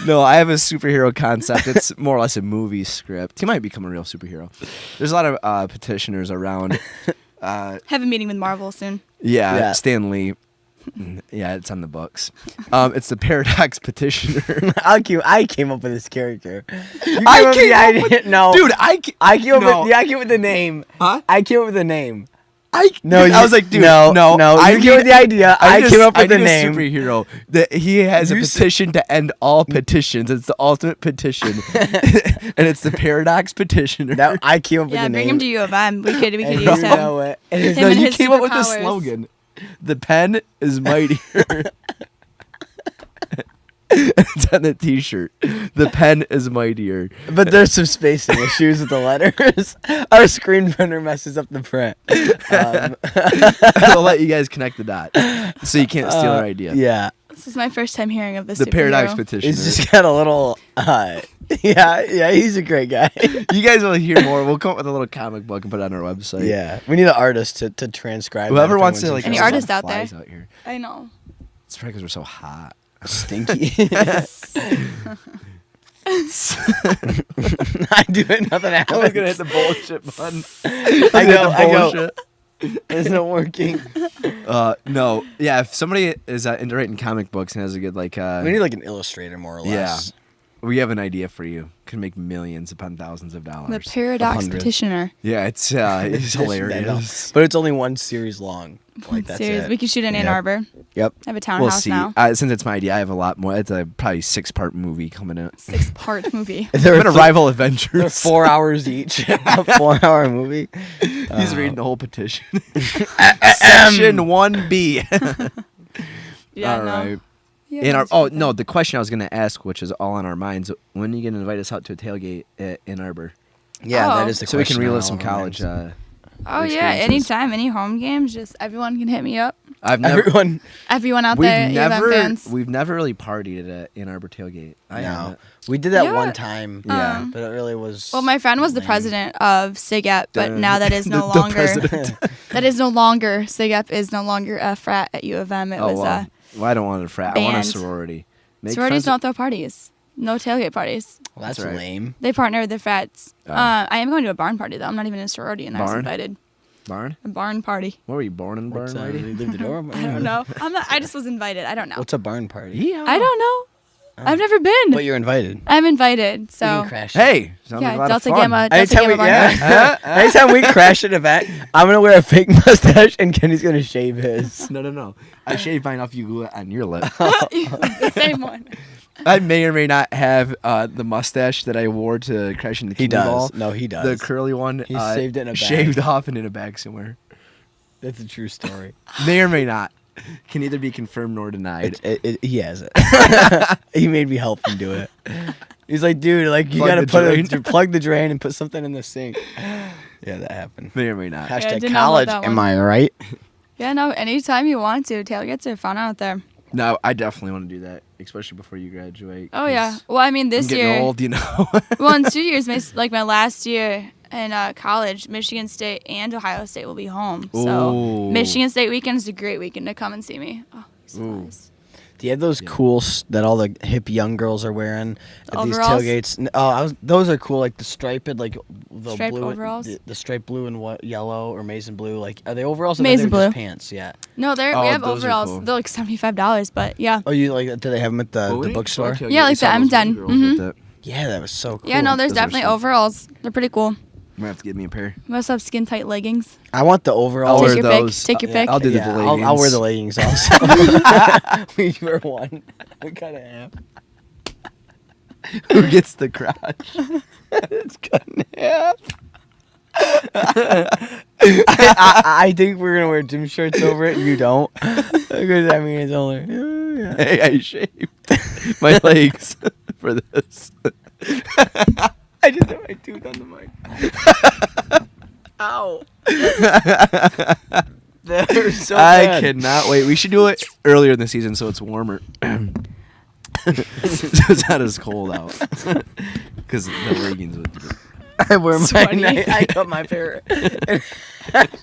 No, I have a superhero concept. It's more or less a movie script. He might become a real superhero. There's a lot of petitioners around. Have a meeting with Marvel soon. Yeah, Yeah. Stan Lee. Yeah, it's on the books. It's the Paradox Petitioner. I came up with this character. You I came up with came the up idea. No, Dude, I came up no. with I came up with the name. Huh? I came up with the name. No, I was like, dude, no. I You came up with the idea. I came up with the need name. A superhero that he has a You s- petition to end all petitions. It's the ultimate petition, and it's the Paradox Petitioner. That I came up with Yeah, the bring name. him to U of M. We could And use you him. know it. And his Him No, and you his came up with the superpowers. slogan. The pen is mightier. It's on the T-shirt. The pen is mightier. But there's some spacing issues with the letters. Our screen printer messes up the print. I'll let you guys connect the dots, so you can't steal our idea. Yeah, This is my first time hearing of this The Paradox superhero. Petitioner. he's just got a little. Yeah, he's a great guy. You guys will hear more. We'll come up with a little comic book and put it on our website. Yeah, we need an artist to transcribe. Whoever that if wants to anyone's like. Any there's a lot artist of out there? flies out here. I know. It's probably because we're so hot. stinky. I do it, nothing happens. I was gonna hit the bullshit button. I go. Bullshit. Isn't working. No, yeah. If somebody is into writing comic books and has a good like, We need like an illustrator, more or less. we have an idea for you. Can make millions upon thousands of dollars. The Paradox hundred. Petitioner. Yeah, it's hilarious. But it's only one series long. Like that's Series. it. We can shoot in Ann Yep. Arbor. Yep. I have a We'll townhouse see. now. Since it's my idea, I have a lot more. It's a probably 6-part movie coming out. 6-part movie. They're I'm gonna rival Avengers. They're 4 hours each. A 4-hour movie. He's reading the whole petition. Section 1B. Yeah, All no. right. Yeah, In our, that's oh what no, the question I was gonna ask, which is all on our minds, when are you gonna invite us out to a tailgate at Ann Arbor, Yeah, Oh. that is the so we can question on relive all some of our college? minds. Oh yeah, experiences. anytime, any home games, just everyone can hit me up. I've never, Everyone out we've there, U of M fans. we've never really partied at Ann Arbor tailgate. I No, haven't. we did that Yeah, one time. Yeah. but it really was. Well, my friend was the lame. president of SIGEP, but now that is no The longer. president. That is no longer. SIGEP is no longer a frat at U of M. It Oh was wow. Well, I don't want a frat. I want a banned. sorority. Make Sororities friends- don't throw parties. No tailgate parties. Well, that's That's right. lame. They partner with their frats. Oh. I am going to a barn party though. I'm not even in a sorority, and I was Barn? invited. Barn? A barn party. What were you born in barn, lady? Leave the door open? I don't know. I just was invited. I don't know. What's a barn party? Yeah. I don't know. I've never been. But you're invited. I'm invited. You So can crash it. Hey, sounds like yeah, a lot Delta of fun. Gamma. Delta Anytime we, Gamma barn party. anytime we crash an event, I'm gonna wear a fake mustache and Kenny's gonna shave his. No. I shaved mine off. You glue it on your lip. The same one. I may or may not have the mustache that I wore to Crashing the He Kingdom Ball. does. No, he does. The curly one. He saved it in a bag. Shaved off and in a bag somewhere. That's a true story. May or may not. Can neither be confirmed nor denied. He has it. He made me help him do it. He's like, dude, like you Plug gotta the drain. plug the drain and put something in the sink. Yeah, that happened. May or may not. I Hashtag didn't know about college. that Am one. I right? Yeah, no. Anytime you want to, tailgates are fun out there. No, I definitely want to do that, especially before you graduate. Oh yeah. 'cause Well, I mean, I'm this getting year. old, you know. Well, in 2 years, my last year in college, Michigan State and Ohio State will be home. So Ooh. Michigan State weekend is a great weekend to come and see me. Oh, these Ooh. flies. Do you have those cool that all the hip young girls are wearing at these Overalls? tailgates? Those are cool, like the striped, like the Striped blue, overalls? the striped blue and what yellow or maize and blue. Like, are they overalls? Or Maize and they're just blue. pants. Yeah. No, Oh, we have those are overalls. cool. They're like $75, but yeah. Oh, you like? Do they have them at the bookstore? Yeah, like the M10. Mhm. Yeah, that was so cool. Yeah, no, there's Those are definitely sick. overalls. They're pretty cool. I'm gonna have to get me a pair. We also have skin tight leggings. I want the overalls. I'll Take wear your those. pick. Take your pick. I'll do the Yeah, leggings. I'll wear the leggings also. We wear one. We gotta have. Who gets the crotch? It's cut in half. I think we're gonna wear gym shorts over it. You don't, because I mean it's only. Yeah. Hey, I shaved my legs for this. I just have my tooth on the mic. Ow. They're so I bad. cannot wait. We should do it earlier in the season so it's warmer. So it's not as cold out. Because the leggings would. I wear my. Sweaty. I cut my pair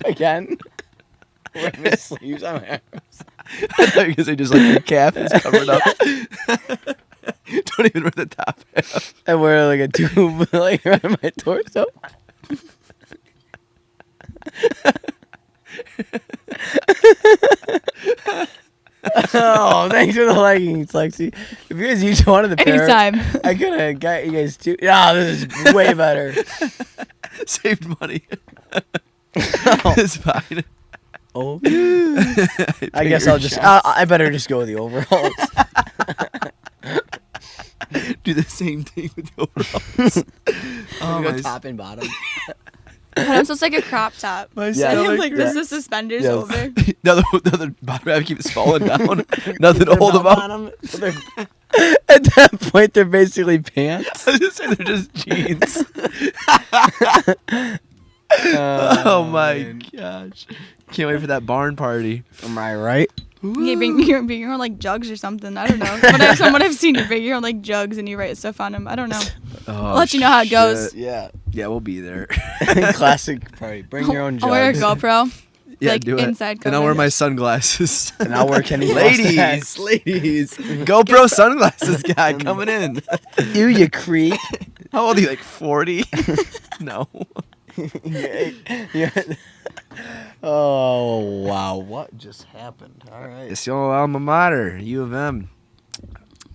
again. Wear my sleeves on my arms. Because they just like your calf is covered up. Don't even wear the top half. I wear like a tube like around my torso. Oh, thanks for the leggings, Lexi. If you guys each wanted the pair, Anytime. I could have got you guys two. Yeah, this is way better. Saved money. It's fine. Oh, Pay I guess your I'll just. shots. I better just go with the overalls. Do the same thing with the overalls. I'm my go top and bottom. But I'm supposed to like a crop top. My I stomach- have like this yeah. is suspenders Yes. over. the other bottom half keeps falling down. Nothing to hold them up. At that point, they're basically pants. I was just saying they're just jeans. Oh my gosh. Can't wait for that barn party. Am I right? You bring your own like jugs or something. I don't know. But from what I've seen, you bring your own like jugs and you write stuff on them. I don't know. Oh, I'll let you know how it goes. shit. Yeah. Yeah, we'll be there. Classic party. Bring your own I'll wear a jugs. GoPro. Yeah, Like, do it. inside And I'll wear cover. my sunglasses. And I'll wear Kenny's ladies, mustache. ladies. GoPro sunglasses guy coming in. Ew, you creep. How old are you? Like 40? No. Yeah. Oh, wow. What just happened? All right. It's your alma mater, U of M.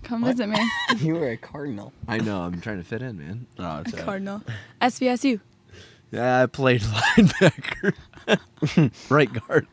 Come What? visit me. You were a cardinal. I know. I'm trying to fit in, man. Oh, it's Cardinal. SVSU. Yeah, I played linebacker. Right guard.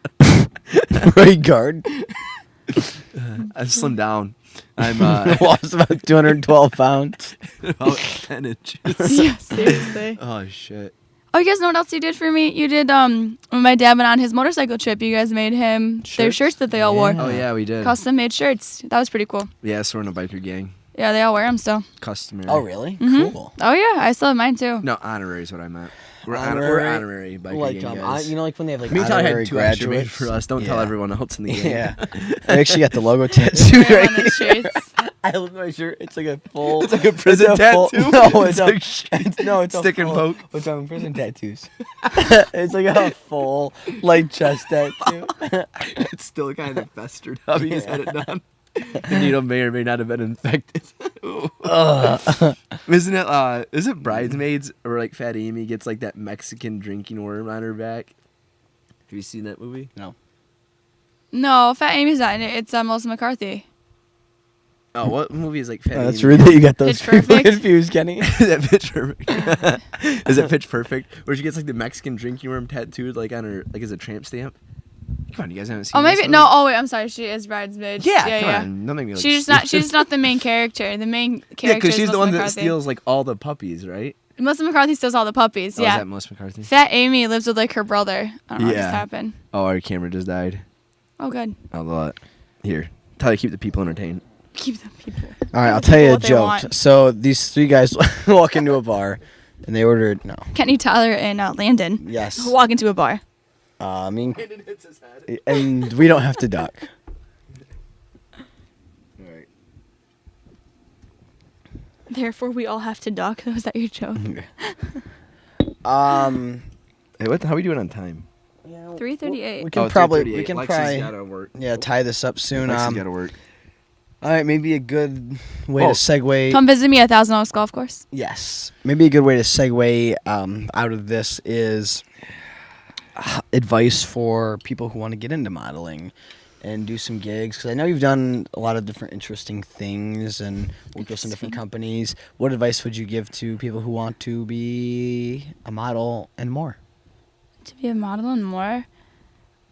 right guard. I slimmed down. I'm Lost about 212 pounds. about 10 inches. Yeah, seriously. Oh, shit. Oh, you guys know what else you did for me? You did when my dad went on his motorcycle trip. You guys made him their Shirts? shirts that they all wore. Oh, yeah, we did. Custom made shirts. That was pretty cool. Yeah, so we're in a biker gang. Yeah, they all wear them still. Customary. Oh, really? Mhm. Cool. Oh yeah, I still have mine too. No, honorary is what I meant. We're Honorary? honorary biker Like, gang guys. you know, like when they have like Me and Todd honorary had 2 extra made graduates for us. Don't tell Yeah. everyone else in the gang. Yeah. I actually got the logo tattooed Wear right on the here. shirts. I look at my shirt. It's like a full. It's like a prison it's a full- tattoo. No, it's a, like shit. it's Stick a and full, poke. What's on prison tattoos? It's like a full like chest tattoo. It's still kind of festered up. You just had it done. The needle may or may not have been infected. Isn't it? Is it Bridesmaids or like Fat Amy gets like that Mexican drinking worm on her back? Have you seen that movie? No. No, Fat Amy's not in it. It's Melissa McCarthy. Oh, what movie is like Fat Amy? That's rude that you got those Pitch people Perfect? confused, Kenny. Is that Pitch Perfect? Is it Pitch Perfect? Where she gets like the Mexican drinking worm tattooed like on her, like as a tramp stamp? Come on, you guys haven't seen Oh, this maybe movie? no. Oh wait, I'm sorry. She is Bridesmaid. Yeah, come on. Don't make me like She's not. She's not the main character. The main character. Yeah, because is she's the Melissa one that McCarthy. steals like all the puppies, right? Melissa McCarthy steals all the puppies. Oh, Yeah. is that Melissa McCarthy? Fat Amy lives with like her brother. I don't know what just Yeah. happened. Oh, our camera just died. Oh, good. A lot. Here, tell you to keep the people entertained. Keep the people. All right, I'll tell you a What they joke. want. So these three guys walk into a bar, and they ordered Kenny, Tyler, and Landon Yes. walk into a bar. I mean, and we don't have to duck. All right. Therefore, we all have to duck. Was that your joke? Hey, how are we doing on time? 3:38. We can probably 3:38. Lexi's gotta work. tie this up soon. Lexi's gotta work. All right, maybe a good way to segue. Come visit me at Thousand Oaks Golf Course. Yes, maybe a good way to segue out of this is advice for people who want to get into modeling and do some gigs. Because I know you've done a lot of different interesting things and worked with some different companies. What advice would you give to people who want to be a model and more? To be a model and more.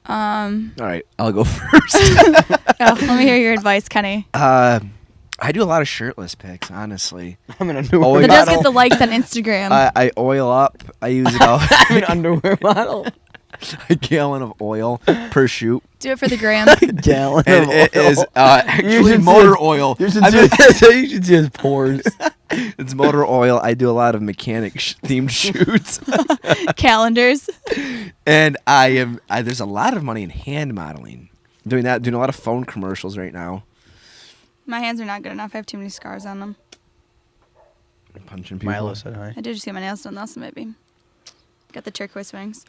All right, I'll go first. Let me hear your advice, Kenny. I do a lot of shirtless pics, honestly. I'm an underwear Oh, That yeah. does get the likes on Instagram. I oil up. I use about I'm an underwear model. a gallon of oil per shoot. Do it for the gram. Gallon And of it oil. is actually should motor see- oil. You should, I mean, you should see his pores. it's motor oil. I do a lot of mechanic themed shoots. Calendars. And there's a lot of money in hand modeling. Doing a lot of phone commercials right now. My hands are not good enough. I have too many scars on them. Punching people. Milo said hi. I did just get my nails done though, so maybe. Got the turquoise wings.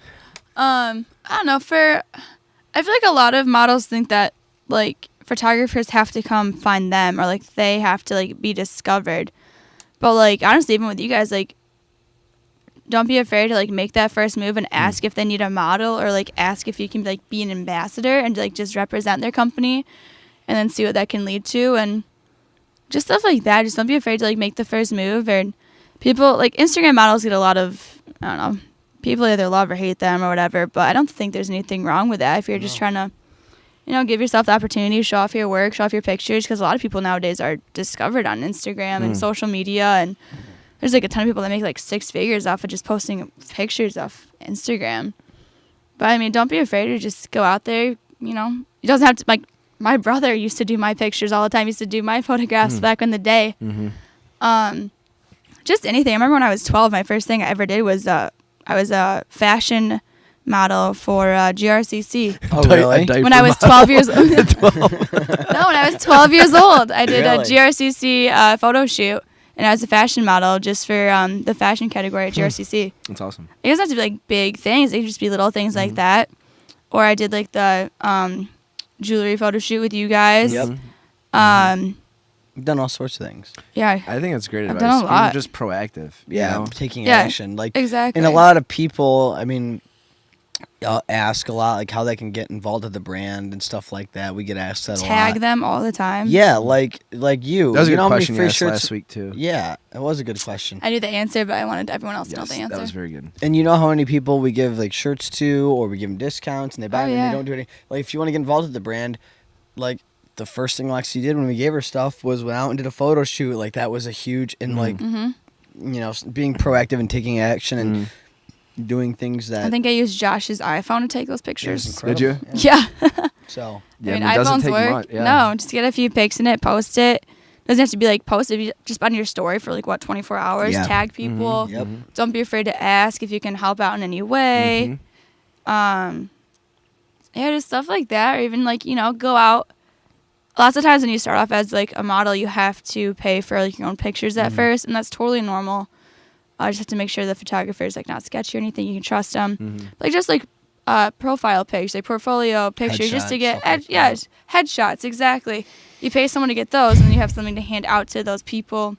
I don't know. I feel like a lot of models think that like photographers have to come find them or like they have to like be discovered. But like honestly, even with you guys, like don't be afraid to like make that first move and ask if they need a model or like ask if you can like be an ambassador and like just represent their company and then see what that can lead to and just stuff like that. Just don't be afraid to like make the first move. Or people like Instagram models get a lot of, I don't know, people either love or hate them or whatever, but I don't think there's anything wrong with that if you're just trying to, give yourself the opportunity to show off your work, show off your pictures, because a lot of people nowadays are discovered on Instagram and social media, and there's like a ton of people that make like 6 figures off of just posting pictures off Instagram. But I mean, don't be afraid to just go out there, it doesn't have to, like, my brother used to do my pictures all the time, used to do my photographs back in the day. Just anything. I remember when I was 12, my first thing I ever did was I was a fashion model for GRCC. Oh, really? When I was 12 years old. No, when I was 12 years old, I did a Really? GRCC photo shoot, and I was a fashion model just for the fashion category at GRCC. That's awesome. It doesn't have to be like big things. It can just be little things like that. Or I did like the jewelry photo shoot with you guys. Yep. You've done all sorts of things. Yeah. I think that's great I've advice. done a lot. You're just proactive. Yeah, taking Yeah, action. Like exactly. And a lot of people, I mean, ask a lot, like how they can get involved with the brand and stuff like that. We get asked that a lot. Tag them all the time. Yeah, like you. That was a You good know how many question you free asked shirts- last week, too. Yeah, it was a good question. I knew the answer, but I wanted everyone else to know the answer. That was very good. And you know how many people we give like shirts to, or we give them discounts, and they buy Oh, them yeah. and they don't do anything. Like if you want to get involved with the brand, like the first thing Lexi did when we gave her stuff was went out and did a photo shoot. Like that was a huge and like being proactive and taking action and doing things that I think I used Josh's iPhone to take those it was pictures. incredible. Did you? Yeah. So Yeah, I mean, it doesn't iPhones take work. much. Yeah. No, just get a few pics in it, post it. Doesn't have to be like posted. You just on your story for like 24 hours. Yeah. Tag people. Yep. Don't be afraid to ask if you can help out in any way. Yeah, just stuff like that, or even like go out. Lots of times when you start off as like a model, you have to pay for like your own pictures at first, and that's totally normal. Just have to make sure the photographer is like not sketchy or anything. You can trust them. Like just like profile pics, like portfolio pictures, just to Headshots, get stuff like that. headshots exactly. you pay someone to get those, and then you have something to hand out to those people.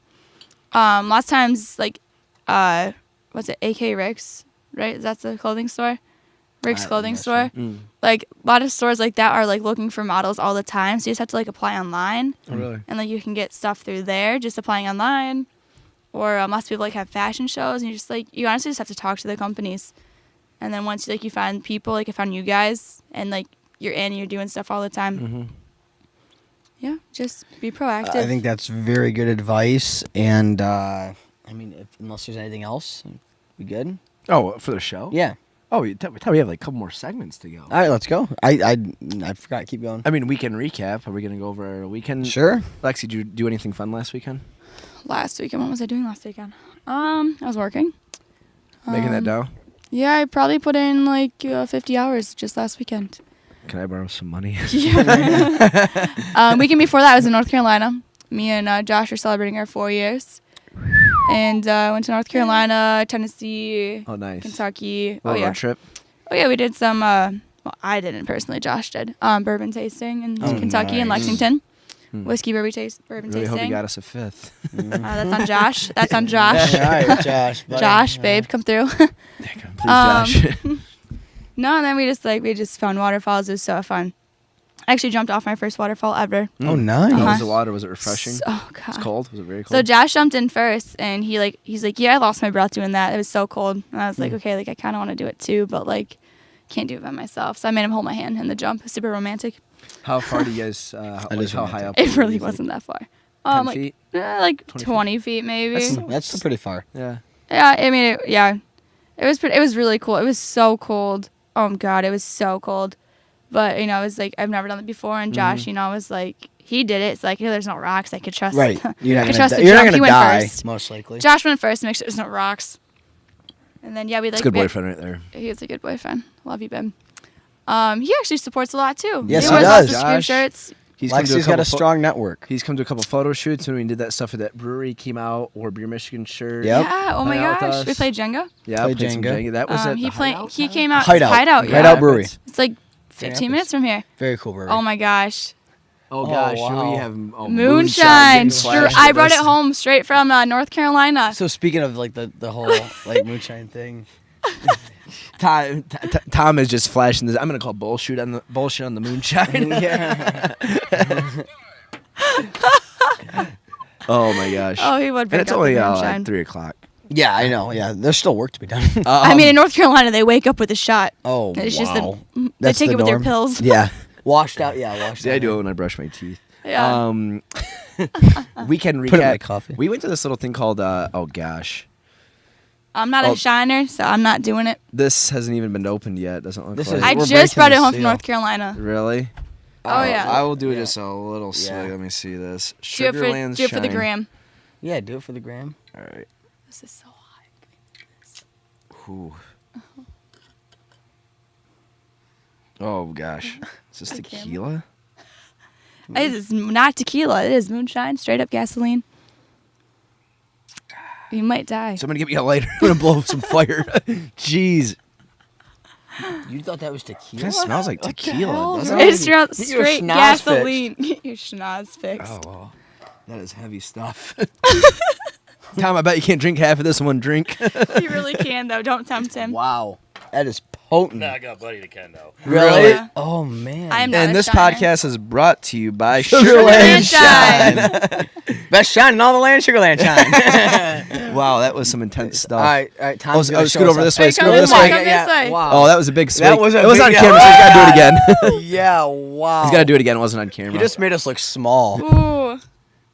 Lots of times, like, what's it, AK Rick's, right? That's the clothing store? Rick's clothing store. Like, a lot of stores like that are, like, looking for models all the time, so you just have to, like, apply online. Oh, really? And, like, you can get stuff through there just applying online. Or lots of people, like, have fashion shows, and you just, like, you honestly just have to talk to the companies. And then once, like, you find people, like, I found you guys, and, like, you're in and you're doing stuff all the time. Yeah, just be proactive. I think that's very good advice. And, I mean, unless there's anything else, we good? Oh, for the show? Yeah. Oh, we have like a couple more segments to go. All right, let's go. I forgot. Keep going. I mean, weekend recap. Are we going to go over our weekend? Sure. Lexi, did you do anything fun last weekend? Last weekend, what was I doing last weekend? I was working. Making that dough? Yeah, I probably put in, like, 50 hours just last weekend. Can I borrow some money? Yeah. Weekend before that, I was in North Carolina. Me and Josh are celebrating our 4 years. And went to North Carolina, Tennessee, Oh, nice. Kentucky. Little yeah. road trip? Oh, yeah, we did some, well, I didn't personally. Josh did. Bourbon tasting in Kentucky and nice. Lexington. Whiskey bourbon Really hope tasting. you got us a fifth. That's on Josh. That's on Josh. All right, Josh. buddy. Josh, babe, come through. Please, Josh. No, and then we just found waterfalls. It was so fun. I actually jumped off my first waterfall ever. Oh, nice. How Uh-huh. was the water? Was it refreshing? Oh god. It's cold? Was it very cold? So Josh jumped in first, and he's like, yeah, I lost my breath doing that. It was so cold, and I was like, okay, like I kind of want to do it too, but like can't do it by myself. So I made him hold my hand in the jump. It was super romantic. How far do you guys, is how high up? It were you, really do you think? wasn't that far. 10 Like, feet? like 20 feet? 20 feet maybe. That's pretty far. Yeah. Yeah, I mean, it was really cool. It was so cold. Oh my god, it was so cold. But it was like I've never done it before, and Josh, was like he did it. It's like there's no rocks. I could trust. Right. You're not I could gonna trust die. the You're not jump. He gonna went die, first. most likely. Josh went first to make sure there's no rocks. And then we That's like a good boyfriend right there. He is a good boyfriend. Love you, babe. He actually supports a lot too. Yes, he he wears does. lots of Skroove Josh. shirts. He's come to Lexi's got couple a strong network. He's come to a couple photo shoots when we did that stuff at that brewery. Came out, wore Beer Michigan shirt. Yep. Yeah. Oh my Hung out with gosh. We us. played Jenga. Yeah, Played played some Jenga. Jenga. That was at He the played. Hideout He time? came out. Hideout. Hideout. Yeah. Hideout Brewery. It's like 15 Rapids. minutes from here. Very cool brewery. Oh my gosh. Oh gosh, wow. we have Moonshine. getting flashed I at brought us. it home straight from North Carolina. So speaking of like the whole like moonshine thing, Tom is just flashing this. I'm gonna call bullshit on the moonshine. yeah. Oh my gosh. Oh, he would and break it's out only the moonshine. like 3:00. Yeah, I know. Yeah, there's still work to be done. I mean, in North Carolina, they wake up with a shot. Oh, It's wow. just they That's take the it with their norm? pills. Yeah, washed out. Yeah, washed See, out. I do it when I brush my teeth. Yeah. Weekend recap. Put it in my coffee. We went to this little thing called oh gosh, I'm not a shiner, so I'm not doing it. this hasn't even been opened yet. Doesn't look This like. is- I We're just breaking brought it the home from seal. North Carolina. Really? Oh, yeah. I will do Yeah. just a little swig. Yeah. Let me see this. Do it Sugarland's for the Shine. gram. Yeah, do it for the gram. All right. This is so hot. Ooh. Oh gosh, is this The tequila? It is not tequila. It is moonshine, straight up gasoline. You might die. Somebody get me a lighter. I'm gonna blow some fire. Jeez, You thought that was tequila? kind of smells like tequila, hell? doesn't It's it? straight Get your schnoz gasoline. Get your schnoz fixed. Oh well, that is heavy stuff. Tom, I bet you can't drink half of this in one drink. You really can, though. Don't tempt him. Wow, that is potent. Nah, I got a buddy that can though. Really? Yeah. Oh man. I am not And a this shiner. podcast is brought to you by Sugarland Shine. Best shine in all the land, Sugarland shine. Wow, that was some intense stuff. all right, Tom. Oh, scoot over this way. Scoot over Hey, this come way. this way. Come this way. Wow. Oh, that was a big swing. That was a it was big- on camera, so he's got to do it again. Yeah, wow. He's got to do it again. It wasn't on camera. You just made us look small. Ooh.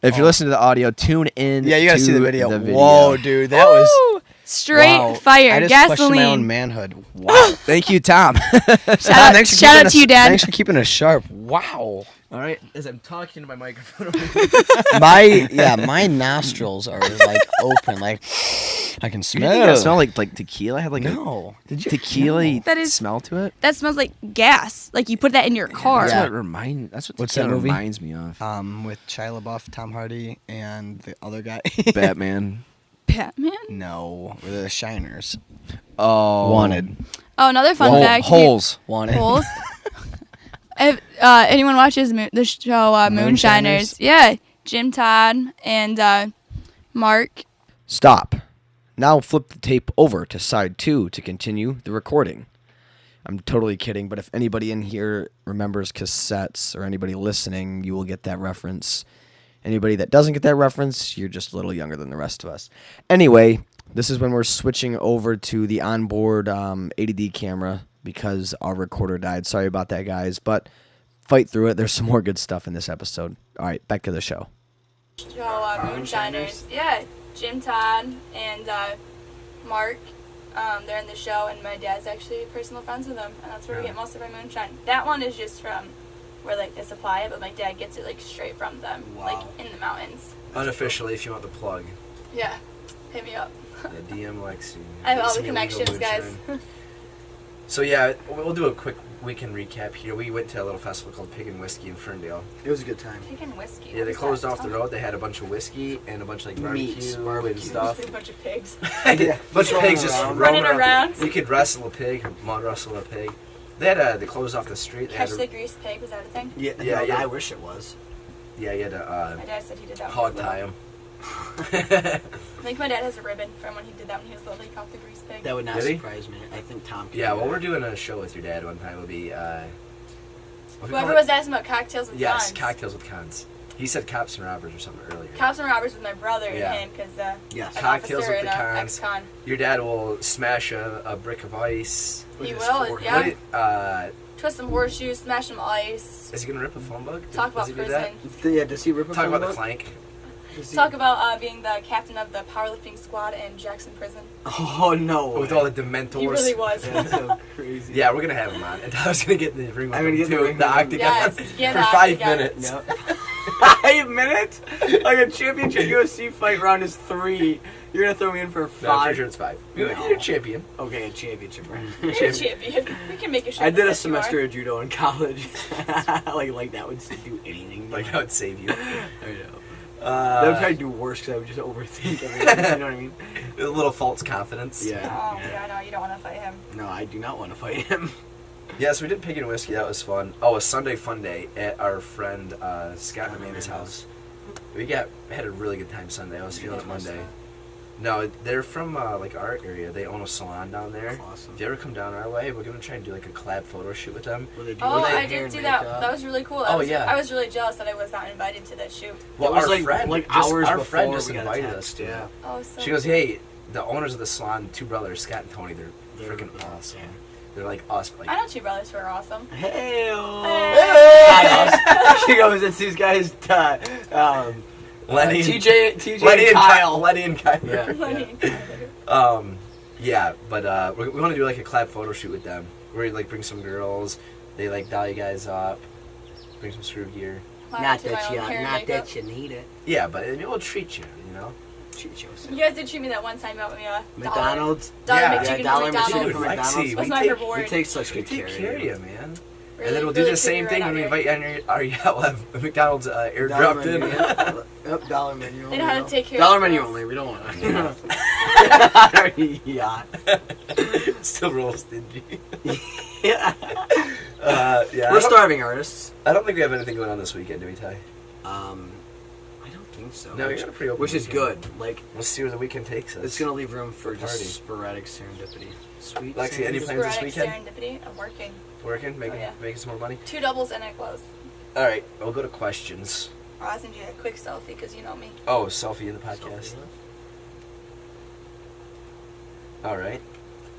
If you're listening to the audio, tune in. Yeah, you gotta to see the video. Whoa, dude, that was Woo! Straight wow. fire. I just questioned my own Gasoline. manhood. Wow. Thank you, Tom. Shout out keeping us- to you, Dad. Thanks for keeping us sharp. Wow. All right, as I'm talking to my microphone. My nostrils are like open, like I can You smell. think that smell like tequila? I had like No. a tequila That is- smell to it. That smells like gas. Like you put that in your car. That's Yeah. That's what What's tequila that movie? reminds me of. With Shia LaBeouf, Tom Hardy, and the other guy. Batman. Batman? No, we're the Shiners. Oh, Wanted. Oh, another fun fact. Holes. Wanted. Holes. anyone watches the show Moonshiners? Yeah, Jim Todd and Mark. Stop. Now flip the tape over to side 2 to continue the recording. I'm totally kidding, but if anybody in here remembers cassettes or anybody listening, you will get that reference. Anybody that doesn't get that reference, you're just a little younger than the rest of us. Anyway, this is when we're switching over to the onboard 80D camera because our recorder died. Sorry about that, guys, but fight through it. There's some more good stuff in this episode. All right, back to the show. Moonshiners. Yeah, Jim Todd and Mark. They're in the show, and my dad's actually personal friends with them, and that's where we get most of our moonshine. That one is just from where like they supply it, but my dad gets it like straight from them, like in the mountains. Unofficially, if you want the plug. Yeah, hit me up. Yeah, DM Lexy. I have all the connections, guys. So yeah, we'll do a quick weekend recap here. We went to a little festival called Pig and Whiskey in Ferndale. It was a good time. Pig and whiskey. Yeah, they closed off the road. They had a bunch of whiskey and a bunch of like barbecue and stuff. A bunch of pigs. A bunch of pigs just running around. You could wrestle a pig, mud wrestle a pig. They had they closed off the street. Catch the greased pig, was that a thing? Yeah. I wish it was. Yeah, you had to my dad said he did that hog tie him. I think my dad has a ribbon from when he did that when he was little. He caught the greased pig. That would not surprise me. I think Tom could. Yeah, well, we're doing a show with your dad one time. It'll be whoever was asking about cocktails with cons. Yes, cocktails with cons. He said cops and robbers or something earlier. Cops and robbers with my brother and him because yes, an cocktails officer with the and cons. ex-con. Your dad will smash a brick of ice. He will, yeah. What, twist some horseshoes, smash some ice. is he gonna rip a phone book? Talk about prison. Yeah, does he rip a Talk phone about the book? clank. Talk about being the captain of the powerlifting squad in Jackson Prison. Oh no! With all the Dementors. He really was. That's so crazy. Yeah, we're gonna have him on. And I was gonna get the ring with I'm him gonna get too. The octagon. Yes, yeah, for the 5 octagon. minutes. Yep. 5 minutes? Like a championship UFC fight round is 3. You're gonna throw me in for 5? No, I'm pretty sure it's 5. You're a champion. Okay, a championship round. You're a champion. We can make a show. I did a semester of judo in college. like that would do anything. Like that would save you. I know. That would probably do worse because I would just overthink everything. You know what I mean? A little false confidence. Yeah. Oh, yeah, no, you don't want to fight him. No, I do not want to fight him. Yeah, so we did Pig and Whiskey. That was fun. Oh, a Sunday fun day at our friend Scott and Amanda's house. We had a really good time Sunday. I was feeling it Monday. No, they're from like our area. They own a salon down there. That's awesome. If you ever come down our way, we're gonna try and do like a collab photo shoot with them. Oh, I did see that. That was really cool. Yeah. I was really jealous that I was not invited to that shoot. Well, It was our like- friend, like just, hours our before friend just we got a invited text, us to yeah. it. Oh, so She goes, "Hey, the owners of the salon, two brothers, Scott and Tony. They're freaking awesome. yeah. They're like us. Like I know two brothers who are awesome. Hey! Hey! She goes, it's these guys, Lenny, TJ Lenny and Kyle. Lenny and Kyle. Yeah. Yeah, but we want to do like a collab photo shoot with them. Where you like bring some girls, they like dial you guys up, bring some screw gear. Not that you need it. Yeah, but I mean, we'll treat you, you know. Treat yourself. You guys did treat me that one time. You got me a McDonald's. dollar Yeah, McChicken dollar from McDonald's. McChicken Dude, from Lexi, McDonald's. Was we my take, reward. We take such we good take care of you, man. Really, And then we'll do really the same treat me thing when we right invite you on we'll have McDonald's airdropped in. Yep, dollar menu. They know how to take care Dollar of menu girls. only. We don't want to. Yeah. Still real stingy. Yeah. Yeah. We're starving artists. I don't think we have anything going on this weekend, do we, Ty? I don't think so. No, you got a pretty open Which is weekend. good. Like, We'll see where the weekend takes us. it's gonna leave room for Party. just sporadic serendipity. Sweet. Lexi, any serendipity. plans this Sporadic weekend? serendipity of working. Working, making yeah. making some more money. 2 doubles and a close. All right, we'll go to questions. I'll send you a quick selfie because you know me. Oh, selfie in the podcast. All right,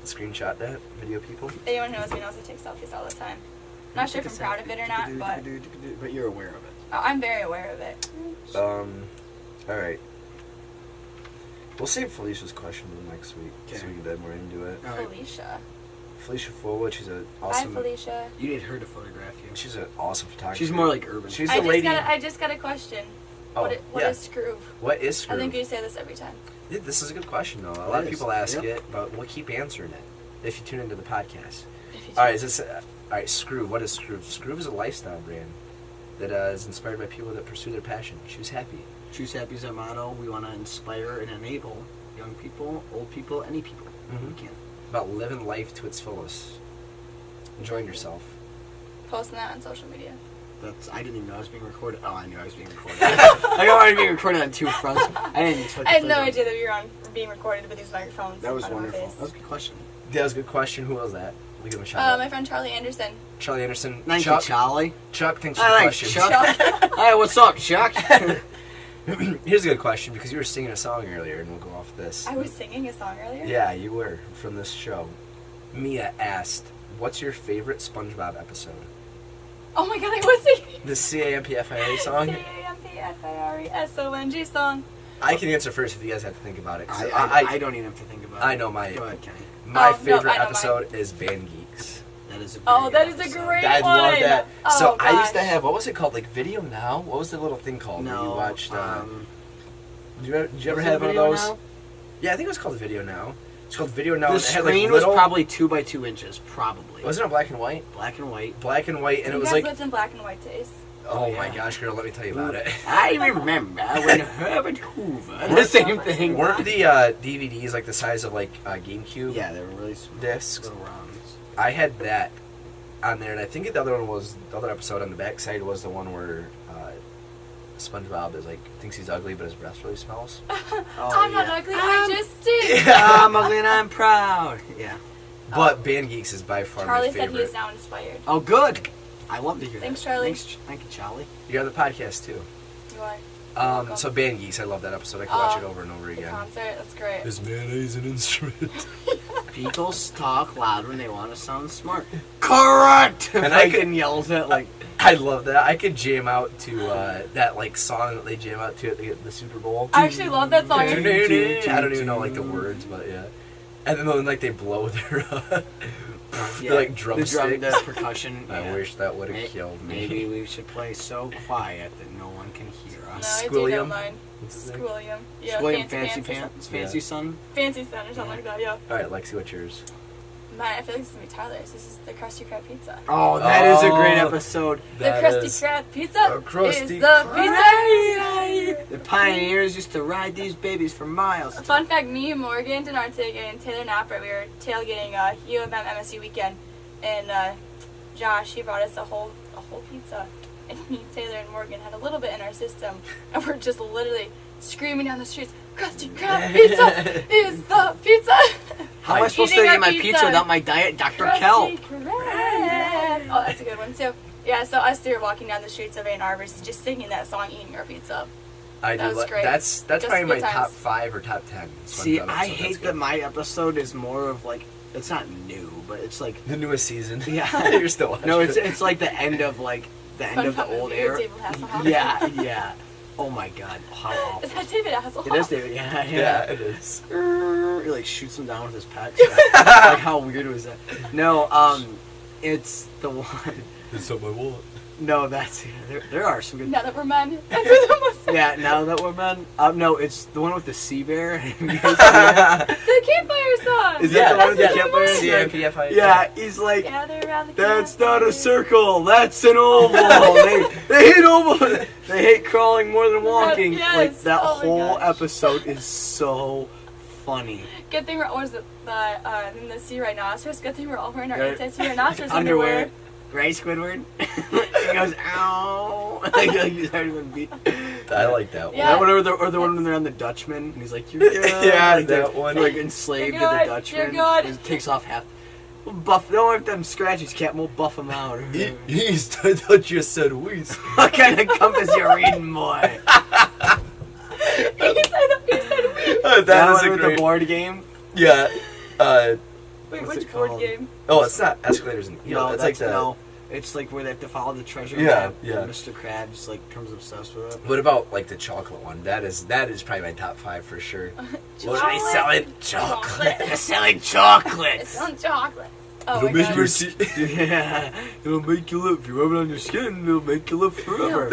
screenshot that video, people. Anyone who knows me knows I take selfies all the time. Not sure if I'm proud of it or not, But you're aware of it. I'm very aware of it. All right. We'll save Felicia's question for next week so Okay. we can dive more into it. All right. Felicia. Felicia Fullwood, she's an Hi, awesome. Felicia. You need her to photograph you. She's an awesome photographer. She's more like urban. She's I the lady. just got a question. Oh, What yeah. is Skroove? What is Skroove? I think we say this every time. Yeah, this is a good question, though. A It lot of is. people ask Yep. it, but we'll keep answering it if you tune into the podcast. If you All right, all right, Skroove. What is Skroove? Skroove is a lifestyle brand that is inspired by people that pursue their passion. Choose happy. Choose Happy is our motto. We want to inspire and enable young people, old people, any people. Mhm. We can. About living life to its fullest. Enjoying yourself. Posting that on social media. I didn't even know I was being recorded. Oh, I knew I was being recorded. I know I was being recorded on 2 fronts. I didn't expect. I had no idea that we were being recorded with these microphones. That was in front of my wonderful. face. That was a good question. That was a good question. Who was that? We give him a shout out. My friend Charlie Anderson. Charlie Anderson. Thank Chuck. you, Charlie. Chuck, thanks for the I like question. Chuck. Hey, what's up, Chuck? Here's a good question because you were singing a song earlier, and we'll go off this. I was singing a song earlier. Yeah, you were from this show. Mia asked, "What's your favorite SpongeBob episode?" Oh my god, I was singing. The CAMPFIA song. CAMPFIRESONG song. I can answer first if you guys have to think about it. 'Cause I don't even have to think about it. I know my Go ahead, Kenny. my Oh, no, favorite I know episode is Band Geeks. That is a great Oh, that is a episode. great I one. love that. Oh, So I used to gosh. have, what was it called, like Video Now? What was the little thing called? No, when you watched. Did you ever was have it one of Video those? Now? Yeah, I think it was called Video Now. It's called Video Now. The and it had, like, screen little, was probably 2 by 2 inches, probably. Wasn't it black and white? Black and white. Black and white, and You it was guys like, lived in black and white days. oh my yeah. gosh, girl, let me tell you about it. I remember when Herbert Hoover. The same thing. Weren't the DVDs like the size of like GameCube Yeah, they were really small. discs? Little rounds. I had that on there, and I think the other one was the other episode on the backside was the one where SpongeBob is like thinks he's ugly, but his breath really smells. Oh, I'm not yeah. ugly, I just did. I'm ugly and I'm proud. Yeah. But Band Geeks is by far Charlie my said favorite. he is now inspired. Oh, good. I love to hear Thanks, that. Charlie. Thank you, Charlie. You're on the podcast too. You are. Welcome. So Band Geeks, I love that episode. I can watch it over and over The again. concert, that's great. Is mayonnaise an instrument? People talk loud when they want to sound smart. Correct! And And I I can- can yells at like. I love that. I could jam out to that like song that they jam out to at the Super Bowl. I actually love that song. I don't even know like the words, but yeah. And then like they blow their Yeah, like drumsticks. the percussion. I yeah. wish that would have killed me. Maybe we should play so quiet that no one can hear No, us. I do know Squilliam? mine. What's his name? Squilliam. Yeah, William Fancy Fancy Pants. Fancy Son. Fancy Son or something like that, yeah. All right, Lexi, what's yours? Mine, I feel like this is going to be Tyler's. This is the Krusty Krab pizza. Oh, that is a great Oh. episode. The That Krusty is Krab pizza a Krusty is the Krab. pizza. The pioneers used to ride these babies for miles. Fun fact, me, Morgan, Denarte, and Taylor Napper, we were tailgating U of M MSU weekend, and Josh, he brought us a whole pizza, and me, Taylor, and Morgan had a little bit in our system, and we're just literally screaming down the streets, Krusty Krab pizza is the pizza! How am I supposed to Eating eat our my pizza. pizza without my diet Dr. Krusty Kelp? Krab. Oh, that's a good one, too. Yeah, so us three were walking down the streets of Ann Arbor just singing that song, eating our pizza. I That do. was great. That's Just probably my good top times. 5 or top 10. See, SpongeBob I episode. hate That's that good. my episode is more of like, it's not new, but it's like, The newest season. Yeah. You're still watching. no, it's like the end of like, the end of the SpongeBob old is era. David Hasselhoff. Yeah, yeah. Oh my god, how awful. Is that David Hasselhoff? It is David, yeah, Yeah, it is. He like shoots him down with his pecs. Like how weird was that? No, it's the one. It's something I want. No, that's there are some good. Now that we're men, that's what the most. Yeah, now that we're men. No, it's the one with the sea bear. The campfire song. Is that the one with the That's campfire? CAMPFIA. Yeah, he's like, Gather around the that's campfire. not a circle, that's an oval. they hate oval. They hate crawling more than walking. Yes. Like that Oh my whole gosh. episode is so funny. Good thing we're what is it? In the sea rhinoceros. Good thing we're all wearing our Yeah. anti-sea rhinoceros Underwear. Right, Squidward? He goes, ow. Like he's already been beat. I like that one. Yeah. That one or the one when they're on the Dutchman, and he's like, "You're good." Yeah, like that they're, one. Like enslaved to You're the good, Dutchman. you're good. And he takes off half. We'll buff. Don't want them scratches, Captain. We'll buff them out. East, I thought you said west. What kind of compass you reading, boy? He said we. That is one a with great. the board game. Yeah. Wait, What's which it board called? game? Oh, it's not escalators and No, it's that's like the. no. It's like where they have to follow the treasure Yeah, map. yeah. And Mr. Krabs like becomes obsessed with it. What about like the chocolate one? That is probably my top 5 for sure. What are they Chocolate. selling? Chocolate. They're selling It's chocolates. on chocolate. Oh It'll my make god. your teeth. Yeah, it'll make you live. If you rub it on your skin, it'll make you live forever.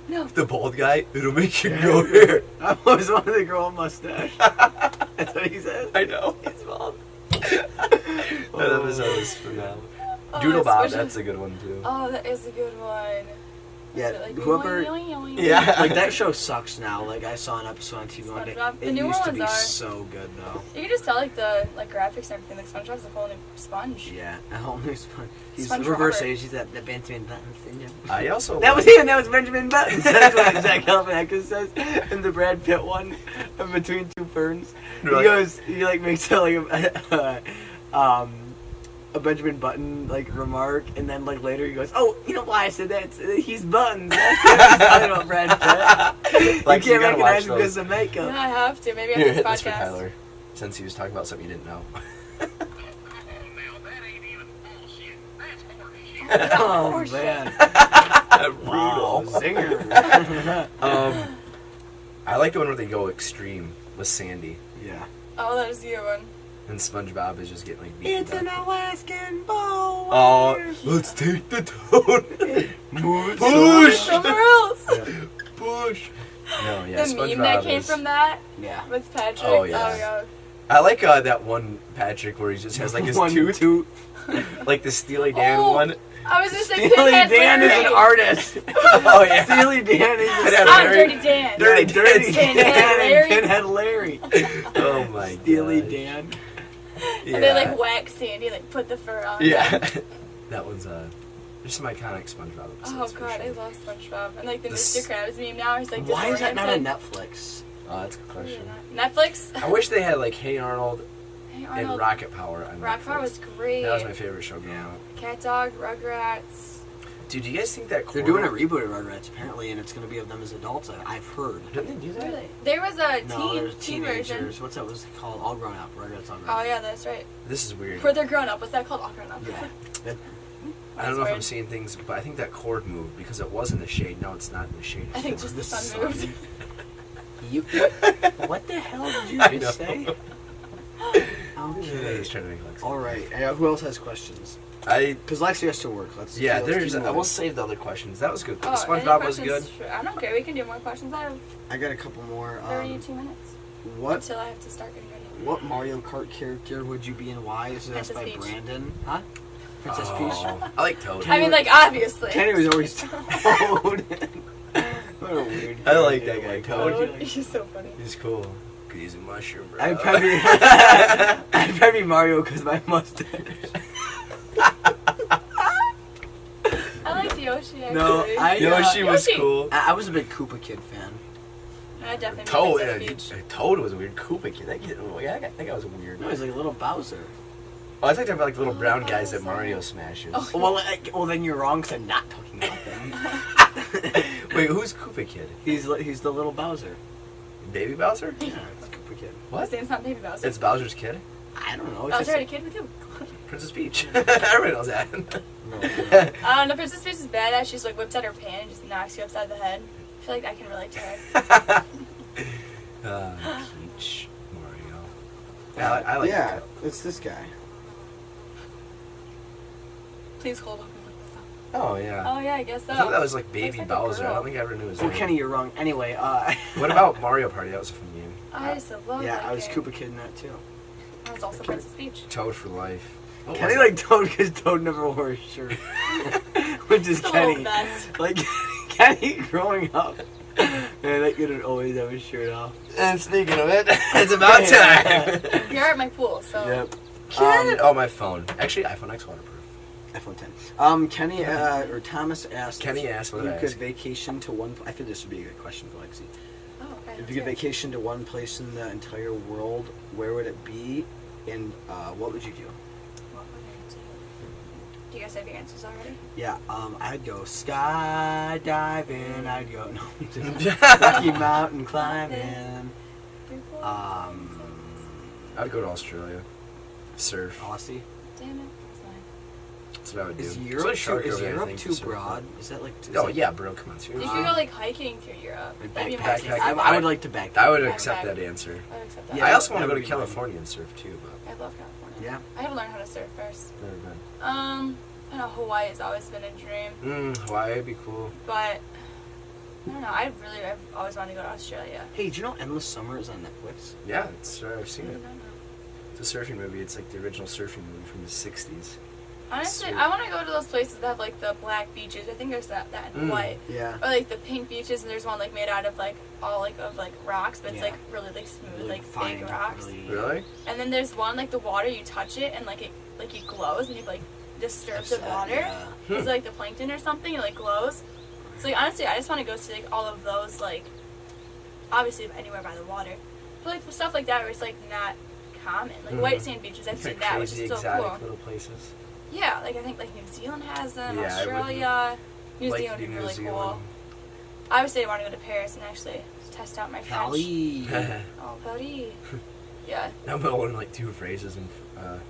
No. The bald guy. It'll make you grow hair. I always wanted to grow a mustache. That's what he says. I know. He's bald. That episode is phenomenal. Oh, Doodle Bob. especially- That's a good one too. Oh, that is a good one. Yeah, Like, whoever. yoing, yoing, yoing. Yeah, like that show sucks now. Like I saw an episode on TV one day. SpongeBob. The It newer used to ones be are. so good though. You can just tell like the graphics and everything. Like SpongeBob's a whole new sponge. Yeah, a whole new sponge. He's Sponge reverse Robert. age. He's that Benjamin Button thing. I also That was him. That was Benjamin Button. That's what Zach Galifianakis says in the Brad Pitt one, in Between Two Ferns. He Right. goes, he like makes like a Benjamin Button like remark, and then like later he goes, "Oh, you know why I said that? He's Buttons." That's what he's talking about Brad Pitt. Like, You you can't gotta recognize watch him because those. of makeup. Yeah, I have to. Maybe Here, after hit this this for podcast. Tyler, since he was talking about something you didn't know. Oh Horseshit. man, Brutal. Zinger. I like the one where they go extreme with Sandy, Yeah. Oh, that was the good one. and SpongeBob is just getting like beaten It's an down. Alaskan bow. Oh, let's take the toad. Push. Somewhere else. Push. No, yeah, The SpongeBob meme that came is- from that Yeah. with Patrick. Oh, yeah. yeah. I like that one Patrick where he just has like his One tooth, like the Steely Dan Oh. one. I was just like, Steely Pinhead Dan is Larry. an artist. Oh yeah. Steely Dan is Pinhead I'm Larry. Dirty Dan. Dirty Yeah, Dirty Dan. Dan Pinhead and Larry. Pinhead Larry. Oh my god. Steely Dan. Yeah. And they like wax Sandy, like put the fur on. Yeah. That one's there's some iconic SpongeBob Oh episodes. for god, I sure. love SpongeBob. And like the This- Mr. Krabs meme now, he's like Why is that not on disoriented. Netflix? Oh, that's a good question. Netflix? I wish they had like Hey Arnold Hey, and Arnold. Rocket Power on Rock Power Netflix. was great. That was my favorite show growing Yeah. up. Cat Dog, Rugrats. Dude, do you guys think that They're doing a reboot of Rugrats apparently, and it's going to be of them as adults. I've heard. Didn't they do that? Really? There was a No, there's teen version. teenagers. What's that was called? All Grown Up. Rugrats All Grown Oh Up. yeah, that's right. This is weird. Where they're grown up. What's that called? All grown up. Yeah. That- I don't know if That's I'm seeing things, but I think that cord moved because it was in the shade. Now it's not in the shade. I think just the sun moved. You, what the hell did you I know. just say? I was Okay. trying to make Lexi. All right. Who else has questions? I Because Lexi has to work. Let's yeah. let's There's. keep I will moving. save the other questions. That was good. Oh, SpongeBob any was good. questions? Sure. I don't care. We can do more questions. I have I got a couple more. 32 minutes What until I have to start getting ready. what Mario Kart character would you be and why? This is asked Princess by Peach. Brandon. Huh? Princess Peach. Oh, I like Toad. I mean, like obviously. Kenny was always Toad. What a weird. I like character. that guy, Why would you Toad. like- He's so funny. He's cool. He's a mushroom, bro. I'd probably I'd probably be Mario because my mustache. I like Yoshi. Actually. No, Yoshi was Yoshi. cool. I was a big Koopa Kid fan. I definitely. Toad, Princess Peach. Toad was a weird. Koopa kid. That kid, that guy was weird. No, he's like a little Bowser. Oh, I thought about like the little Oh, brown guys that Bowser. Mario smashes. Oh. Well, then you're wrong because I'm not talking about them. Wait, who's Koopa Kid? he's the little Bowser. Baby Bowser? Yeah, it's Koopa Kid. What? His name's not Baby Bowser. It's Bowser's kid? I don't know. It's Bowser just had a kid with you. Princess Peach. Everybody knows that. No, Princess Peach is badass. She's like whips out her pan and just knocks you upside the head. I feel like I can relate to her. Peach. Mario. Yeah, I like yeah, that. it's this guy. Please hold on. Oh, yeah. Oh yeah, I guess so. I thought that was like Baby Looks like a Bowser. I girl. don't think I ever knew his Well, name. Kenny, you're wrong. Anyway, What about Mario Party? That was a fun game. I used to love yeah, that I was game. Koopa Kid in that too. I was also Princess Peach. Toad for life. What Kenny was it? like Toad because Toad never wore a shirt, which is The Kenny. whole best. Like Kenny growing up, man, that kid would always have his shirt off. And speaking of it, it's about time. You're at my pool, so. Yep. Oh, my phone. Actually, iPhone X waterproof. iPhone 10. Kenny or Thomas asked. Kenny asked, what if did you I could ask? vacation to one. I think this would be a good question for Lexi. Oh, okay. If you could vacation to one place in the entire world, where would it be, and what would you do? What would I do? Do you guys have your answers already? Yeah, I'd go skydiving. I'd go Rocky Mountain climbing. I'd go to Australia. Surf. Aussie. Damn it. That's mine. That's what I would do. Is There's Europe a too, shark is over there, I Europe think, too to surf. broad? Is that like? Oh, yeah, bro. Come on, You seriously. could go like hiking through Europe. Like That'd be more backpacking. tasty. I would like to backpack. I would Backpack. accept that answer. I would accept that. Yeah, I also want that to go would to be mine. California and surf too, but I love California. Yeah. I have to learn how to surf first. never been. I know Hawaii has always been a dream, Hawaii would be cool. but I don't know. I've always wanted to go to Australia. Hey, do you know Endless Summer is on Netflix? Yeah, it's, I've I seen it. don't know. It's a surfing movie. It's like the original surfing movie from the 60s. Honestly, Sweet. I want to go to those places that have like the black beaches. I think there's that in white. Yeah. Or like the pink beaches, and there's one like made out of like all like of like rocks, but it's Yeah. like really like smooth, Really like fine, big rocks. Really? And then there's one like the water, you touch it and like it glows, and you like disturb the water. Yeah. It's like the plankton or something, it like glows. So like honestly, I just want to go see like all of those, like obviously anywhere by the water, but like stuff like that where it's like not common, like white sand beaches. I've seen that, which Crazy is so exotic cool. little places. Yeah, like I think like New Zealand has them, Yeah, I would Australia, New like Zealand to would do be New really cool. Zealand. Obviously, I want to go to Paris and actually test out my French. Paris. Oh, Paris. Yeah. I'm gonna learn like 2 phrases in France.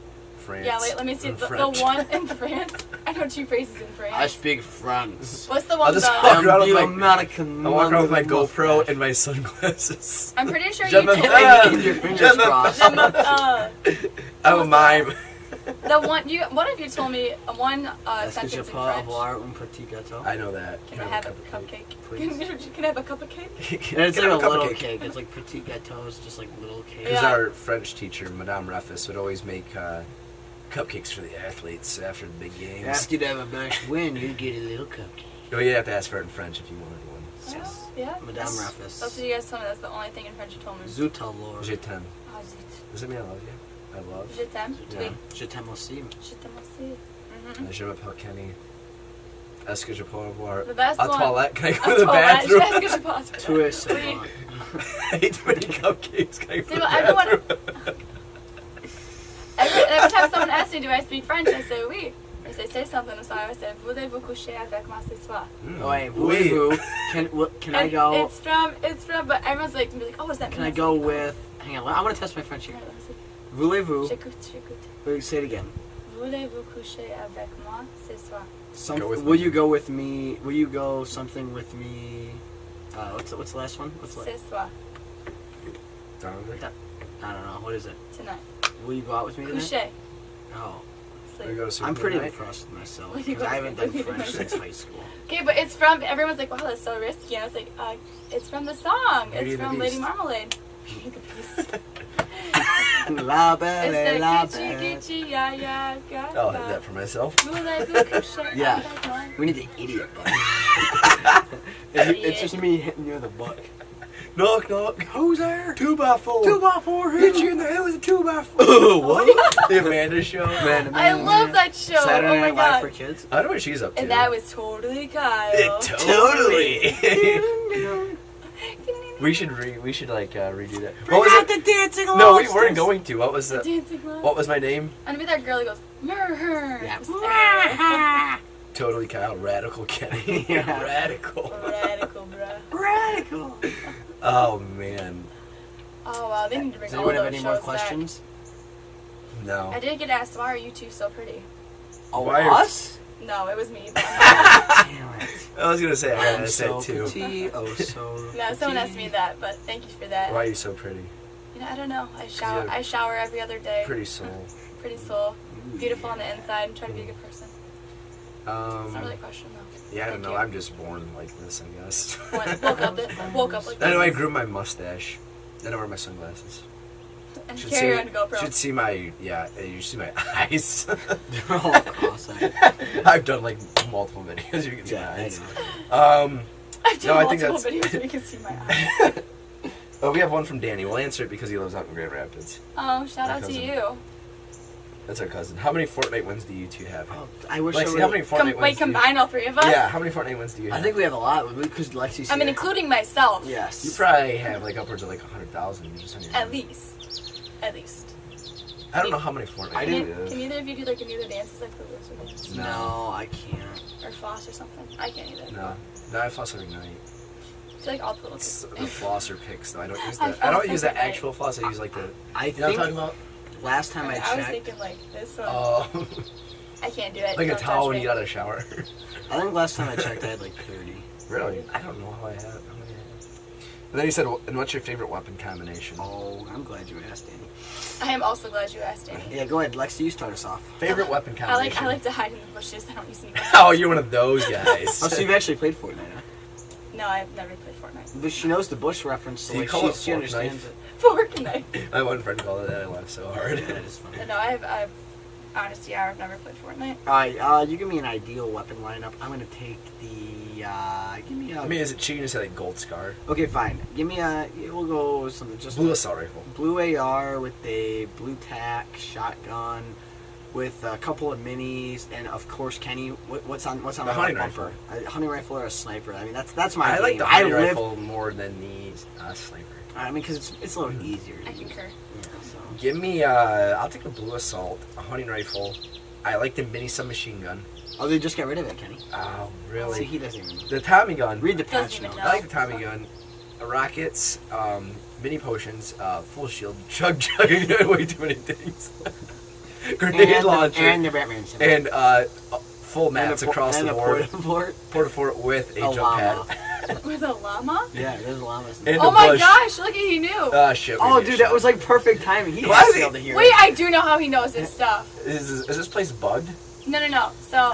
Yeah, wait, let me see. in The French. one in France. I know 2 phrases in France. I speak France. What's the I'll one? just The, walk around with the my- American I walk around with my man with GoPro mustache. and my sunglasses. I'm pretty sure Je you told me. m'appelle- And your fingers Je m'appelle- crossed. I'm a mime. The one of you told me one Est-ce que sentence je in peux French. avoir un petit gâteau? I know that. Can I have a cupcake? Please. Can I have a cup of cake? And it's Can I like have a little cupcake? cake. It's like petit gâteaux, just like little cake. Because Yeah. our French teacher, Madame Reffis, would always make cupcakes for the athletes after the big games. After you have a nice win, you get a little cupcake. Oh, you have to ask for it in French if you wanted one. Yes. Yeah. Madame Reffis. That's what you guys told me. That's the only thing in French you told me. Zut alors. Je t'aime. Oh, zut. Does it mean I love you? I love. Je t'aime. Yeah. Oui. Je t'aime aussi. Je t'aime aussi. Je m'appelle Kenny. Est-ce que je peux avoir The best a one. toilette? Can I go A to the toilette. bathroom? Est-ce que je peux aller Tu aux es c'est Oui. bon. I ate too many cupcakes. Can I go See, to the well, everyone- bathroom? Every time someone asks me, do I speak French? I say oui. If they say something, so I always say, voulez-vous coucher avec moi ce soir? Wait, Oui. voulez-vous? Can I And go? It's from, but everyone's like, oh, what does that mean? Can I go with? Hang on, I want to test my French here. Voulez-vous? J'écoute. Wait, say it again. Voulez-vous coucher avec moi ce soir? Go with Will me. you go with me? Will you go something with me? What's the last one? What's the Ce soir. Donovan? I don't know. What is it? Tonight. Will you go out with me tonight? Coucher. Oh, We Sleep. go to I'm pretty Superman night? impressed with myself Will you because go I haven't done with me French tonight? since high school. Okay, but it's from, everyone's like, wow, that's so risky. And I was like, it's from the song. Beauty It's and the from Lady Beast. Marmalade. Beauty and the Beast. La belle, It's la the belle. Gitchy, ya, ya, I'll have that for myself. Voulez-vous coucher Yeah. avec moi? We need the idiot button. It's just me hitting you in the butt. Knock, knock. Who's there? 2x4. 2x4 Hit you in the head with a 2x4. What? The Amanda Show. Man, I love that show. Saturday Oh my Night Live god. for kids. I don't know what she's up to. And that was totally Kyle. Totally. we should like redo that. Bring What was out it? the dancing No, we lobsters. weren't going to. What was the? Dancing Love. What was my name? And be that girl who goes, Murr. Yeah. Totally Kyle. Radical Kenny. Yeah. Radical. Radical, bruh. Radical. Oh man. Oh wow, they need to bring Does all anyone those have any more shows questions? No. back. I did get asked, why are you two so pretty? Oh, Why are- us? No, it was me. But Damn it. I was gonna say I I'm gotta say so it too. petite, oh so no, someone asked me petite. that, but thank you for that. Why are you so pretty? You know, I don't know. you're I shower every other day. Pretty soul. Pretty soul. Beautiful on the inside and try to be a good person. It's not really a question though. Yeah, I don't Thank know. you. I'm just born like this, I guess. Woke up like I know I this. grew my mustache. Then I wear my sunglasses. And Should carry see, on to GoPro. should see my you should see my eyes. They're all cross-eyed. I've done like multiple videos. You can see Yeah, my I eyes. know. I've done no, I think multiple that's- videos so you can see my eyes. Oh, we have one from Danny. We'll answer it because he lives out in Grand Rapids. Oh, shout My out to cousin. you. That's our cousin. How many Fortnite wins do you two have? Oh, I wish I Lexi, would. how many Fortnite wins Wait, do you combine all three of us? Yeah, how many Fortnite wins do you have? I think we have a lot because Lexi's I mean, here. including myself. Yes. You probably have like upwards of like 100,000 just on your At own. least. At least. I don't know how many Fortnite I Can, wins you, you can have. either of you do like any other dances like the loser dance? No, I can't. Or floss or something? I can't either. No. No, I floss every night. I feel like all the little It's kids. the flosser picks though. I don't use I the I don't floss use the every night. actual floss, I use like the I you know what I'm think talking about? last time I I was checked, thinking like this one. Oh I can't do it. like a Don't towel judge when me. you get out of the shower. I think last time I checked I had like 30. Really? I don't know how I have. How many I have. And then he said, and what's your favorite weapon combination? Oh, I'm glad you asked, Danny. I am also glad you asked, Danny. Yeah, go ahead, Lexi. You start us off. Favorite weapon I combination? like to hide in the bushes. I don't use any. Oh, you're one of those guys. Oh, so you've actually played Fortnite, huh? No, I've never played Fortnite. But she knows the bush reference, so Do you like, call it she fork understands knife? it. Fortnite. My one friend called it that. I laughed so hard. Yeah, that is funny. No, I've Honestly, I've never played Fortnite. Alright, you give me an ideal weapon lineup. I'm gonna take the, give me a... I mean, is it cheating to say like Gold Scar? Okay, fine. Give me we'll go with something just... Blue Assault Rifle. Blue AR with a blue tack shotgun with a couple of minis, and of course, Kenny, what's on The my hunting bumper? rifle. A hunting rifle or a sniper. I mean, that's my I game. like the hunting rifle more than the sniper. I mean, because it's a little easier. I to use. concur. Yeah, so. Give me, I'll take a Blue Assault, a hunting rifle. I like the mini submachine gun. Oh, they just got rid of it, Kenny. Oh, See, really? he doesn't even... The Tommy gun. Read the Doesn't patch even notes. know. I like the Tommy gun. Rockets, mini potions, full shield, chug, way too many things. Grenade launcher. And the Batman symbol. And full mats across the board. Porta fort with a jump llama. pad. With a llama? Yeah, there's llamas. And Oh a my bush. gosh, look at he knew. Shit. Oh, dude, that was like perfect timing. He Why has is to be he- able to hear Wait, it. I do know how he knows his stuff. Is this place bugged? No. So,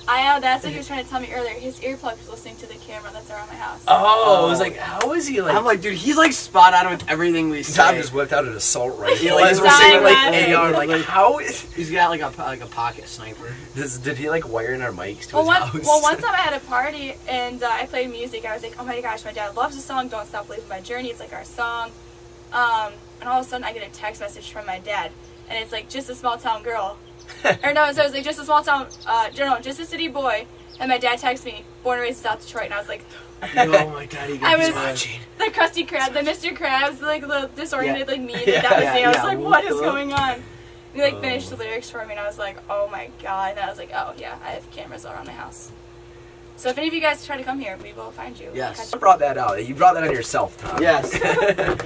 that's what he was trying to tell me earlier. His earplugs was listening to the camera that's around my house. Oh, I was like, how is he like? I'm like, dude, he's like spot on with everything we say. Tom just whipped out an assault rifle. Yeah, like, as we're he's saying like dying, AR. man. Like, how is? He's got like a pocket sniper. Did he like wire in our mics to Well, his house? one time I had a party and I played music. I was like, oh my gosh, my dad loves the song "Don't Stop Believing My Journey." It's like our song. And all of a sudden I get a text message from my dad, and it's like, just a small town girl. Or no, so it was like, just a small town, just a city boy. And my dad texted me, born and raised in South Detroit, and I was like, Oh my god, he I got was watching. the Krusty Krab, the Mr. Krabs, like the disoriented like me. Yeah. That was me. I was Yeah. like, what is going on? He like finished the lyrics for me, and I was like, oh my god. And I was like, oh yeah, I have cameras all around my house. So if any of you guys try to come here, we will find you. Yes. I brought that out. You brought that on yourself, Tom. Yes.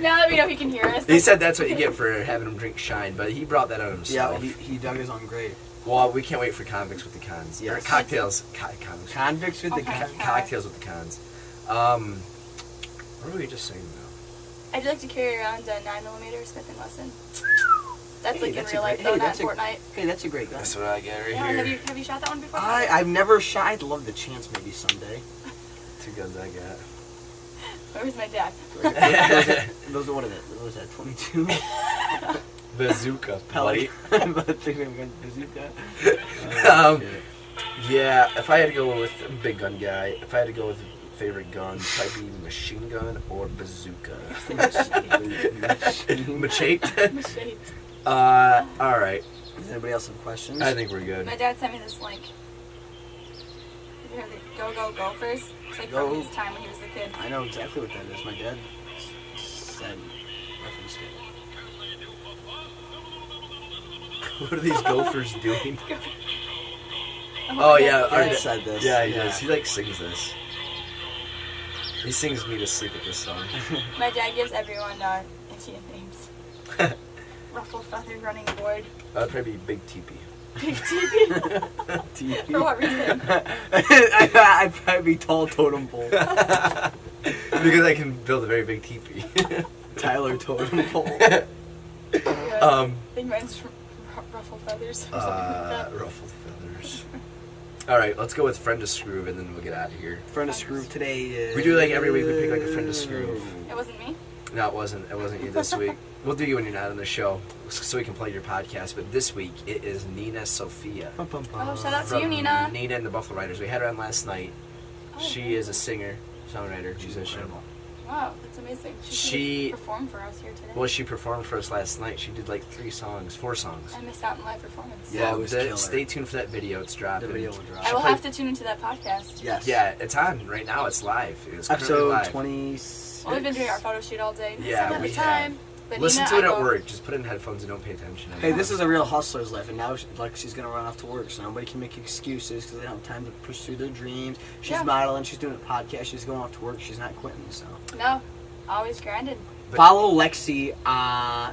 Now that we know he can hear us. He said that's what you get for having him drink Shine, but he brought that on Yeah, himself. he dug his own grave. Well, we can't wait for convicts with the cons. Yes. Or cocktails. Convicts. Convicts with the Okay. con- Cocktails with the cons. What were we just saying about? I'd like to carry around a 9mm Smith & Wesson. That's Hey, like that's in a real life, great- though, hey, not that's a- Fortnite. Hey, that's a great gun. That's what I get right Yeah, here. have you shot that one before? I've never shot. I'd love the chance maybe someday. Two guns I got. Where's my dad? Those are what are that? What was that? 22. Bazooka. Pellet. Buddy. Bazooka. Yeah, if I had to go with a big gun guy, if I had to go with a favorite gun, probably be machine gun or bazooka. Machete? Shade. Alright. Does anybody else have questions? I think we're good. My dad sent me this link. You heard the Go Gophers? It's like Go. from his time when he was a kid. I know exactly what that is. My dad said referenced it. What are these gophers doing? Oh, Oh yeah, Our dad said this. Yeah, he does. He like sings this. He sings me to sleep with this song. My dad gives everyone Indian names. Ruffled feather running board. That'd probably be Big Teepee. Big TV. For what reason? I'd probably be tall totem pole. Because I can build a very big teepee. Tyler totem pole. I think mine's from ruffled feathers or something like that. Ruffled feathers. Alright, let's go with Friend of Skroove and then we'll get out of here. Friend of Skroove today is... We do like every week we pick like a Friend of Skroove. It wasn't me. No, it wasn't you this week. We'll do you when you're not on the show so we can play your podcast, but this week it is Nina Sophia. Bum, bum, bum. Oh, shout out to From you, Nina. Nina and the Buffalo Riders. We had her on last night. Oh, She is a singer, songwriter, musician. Wow, that's amazing. She- should perform for us here today. Well, she performed for us last night. She did like 4 songs. I missed out on live performance. Yeah, it was killer. Stay tuned for that video. It's dropping. The video will drop. I will played- have to tune into that podcast. Yes. Yeah, it's on right now. It's live. It's currently Episode live. 26. Well, we've been doing our photo shoot all day. Yeah, Some of we the time. But Listen Nina, to it I at go- work. Just put in headphones and don't pay attention. Hey, this is a real hustler's life, and now she's gonna run off to work, so nobody can make excuses because they don't have time to pursue their dreams. She's Yeah. modeling, she's doing a podcast, she's going off to work, she's not quitting. So No, always grinded. But- follow Lexy.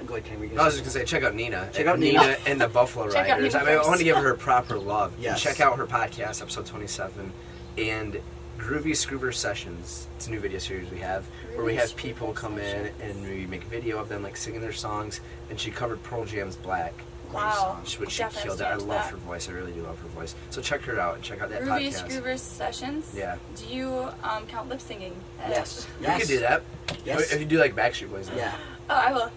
Go ahead, Ken. I was just gonna say, check out Nina. Check out Nina Nina. and the Buffalo Check out Riders. Nina I mean, I first. want to give her proper love. Yes. And check out her podcast, episode 27, and Groovy Scroover Sessions. It's a new video series we have where we Groovy have people Scroover come in Sessions. and we make a video of them like singing their songs. And she covered Pearl Jam's Black, Wow. which she Definitely killed it. I stand love to her voice. I really do love her voice. So check her out and check out that Groovy podcast. Scroover Sessions. Yeah. Do you count lip singing? Yes. You could do that. Yes. If you do like Backstreet Boys. then- Yeah. Oh, I will.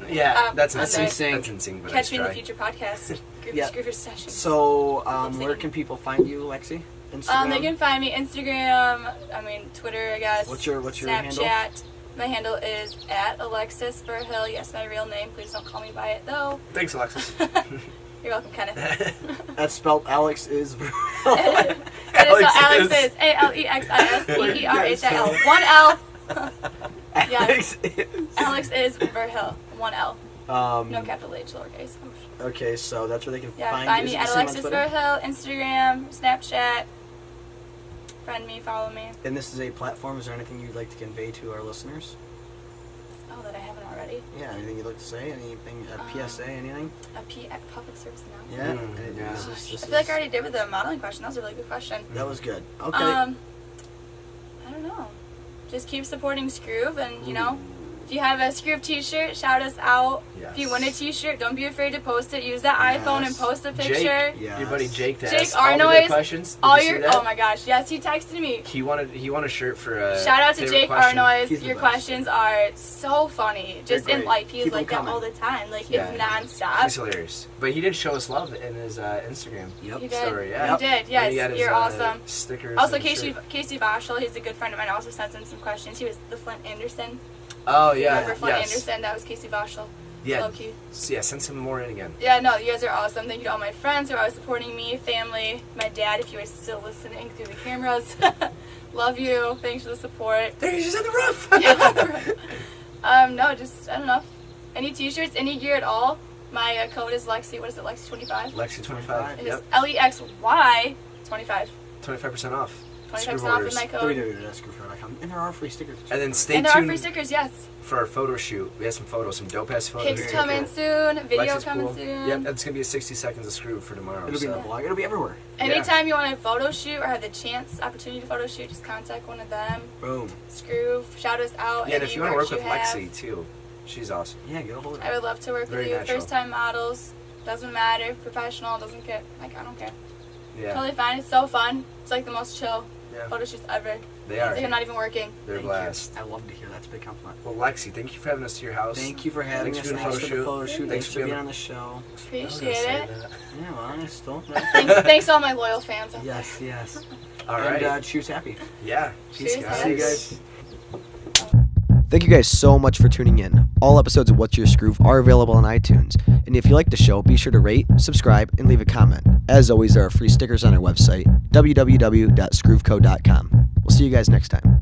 Yeah, that's I'm insane. sorry. That's insane. But Catch me in the try. future podcast. Groovy Yeah. Scroover Sessions. So, Love where singing. can people find you, Lexi? Instagram? They can find me Instagram, Twitter, I guess. What's your Snapchat. handle? My handle is at Alexis Verhil. Yes, my real name. Please don't call me by it, though. Thanks, Alexis. You're welcome, Kenneth. That's spelled Alex is. It is Alex is Alexisverhil. 1 L. Alex is. Alex is Verhil. 1 L. Um, No capital H, lowercase. Okay, so that's where they can Yeah, find find you. me Is it at the same on Alexis Twitter? Verhil, Instagram, Snapchat. Friend me, follow me. And this is a platform. Is there anything you'd like to convey to our listeners? Oh, that I haven't already. Yeah, anything you'd like to say? Anything, a PSA, anything? A public service announcement. Yeah. Yeah. This I feel like I already did with the modeling question. That was a really good question. That was good. Okay. I don't know. Just keep supporting Skroove, and if you have a Skroove t-shirt, shout us out. If you Yes. win a t-shirt, don't be afraid to post it. Use that iPhone and Yes. post a picture. Jake, Yes. your buddy Jake, that Jake asked all the Arnoyes, good questions. Did All you see your that? oh my gosh, yes, he texted me. He wanted a shirt for Shout out to favorite Jake question. Arnoyes. He's the Your best. questions are so funny. Just They're in great. life, he is Keep them like that coming. all the time. Like Yeah. it's nonstop. He's hilarious. But he did show us love in his Instagram Yep. You did. story. Yeah. You did. And Yes, he got his, you're awesome. Stickers. Also, and Casey shirt. Verhil, he's a good friend of mine. Also sent him some questions. He was the Flint Anderson. Oh yeah. Remember Flint Yes. Anderson? That was Casey Verhil. Yeah. Low key. Yeah. Send some more in again. Yeah, no, you guys are awesome. Thank you to all my friends who are always supporting me, family, my dad, if you are still listening through the cameras. Love you. Thanks for the support. There he's just on the roof. No, just, I don't know. Any t-shirts, any gear at all. My code is Lexy. What is it? Lexy 25. Lexi 25. It is Yep. LEXY 25. 25% off. 25% Screw off voters. with my code. www.screwfree.com. And there are free stickers. And then stay And there are tuned free stickers, yes. for our photo shoot. We have some photos, some dope ass photos. Pics coming soon. Video Lexi's coming pool. soon. Yep, that's gonna be a 60 seconds of Skroove for tomorrow. It'll be in the so. blog. It'll be everywhere. Anytime you want to photo shoot or have the opportunity to photo shoot, just contact one of them. Boom. Skroove, shout us out. Yeah, and any if you want to merch work with have. Lexi too, she's awesome. Yeah, get a hold of it. I would love to work Very with you. natural. First time models, doesn't matter. Professional, doesn't get, I don't care. Yeah, Totally fine. It's so fun. It's like the most chill yeah, photo shoots ever. they It's are. like I'm not even working. They're a Thank blast. you. I love to hear that. It's a big compliment. Well, Lexi, thank you for having us to your house. Thank you for having Thanks us. for doing Thanks the for the photo photo shoot. shoot. Thanks for being being- on the show. Appreciate it. Yeah, well, I still. Thanks to all my loyal fans. Yes, yes. All right. And choose happy. Yeah. Peace, Cheers, guys. See you guys. Thank you guys so much for tuning in. All episodes of What's Your Skroove are available on iTunes. And if you like the show, be sure to rate, subscribe, and leave a comment. As always, there are free stickers on our website, www.scrooveco.com. We'll see you guys next time.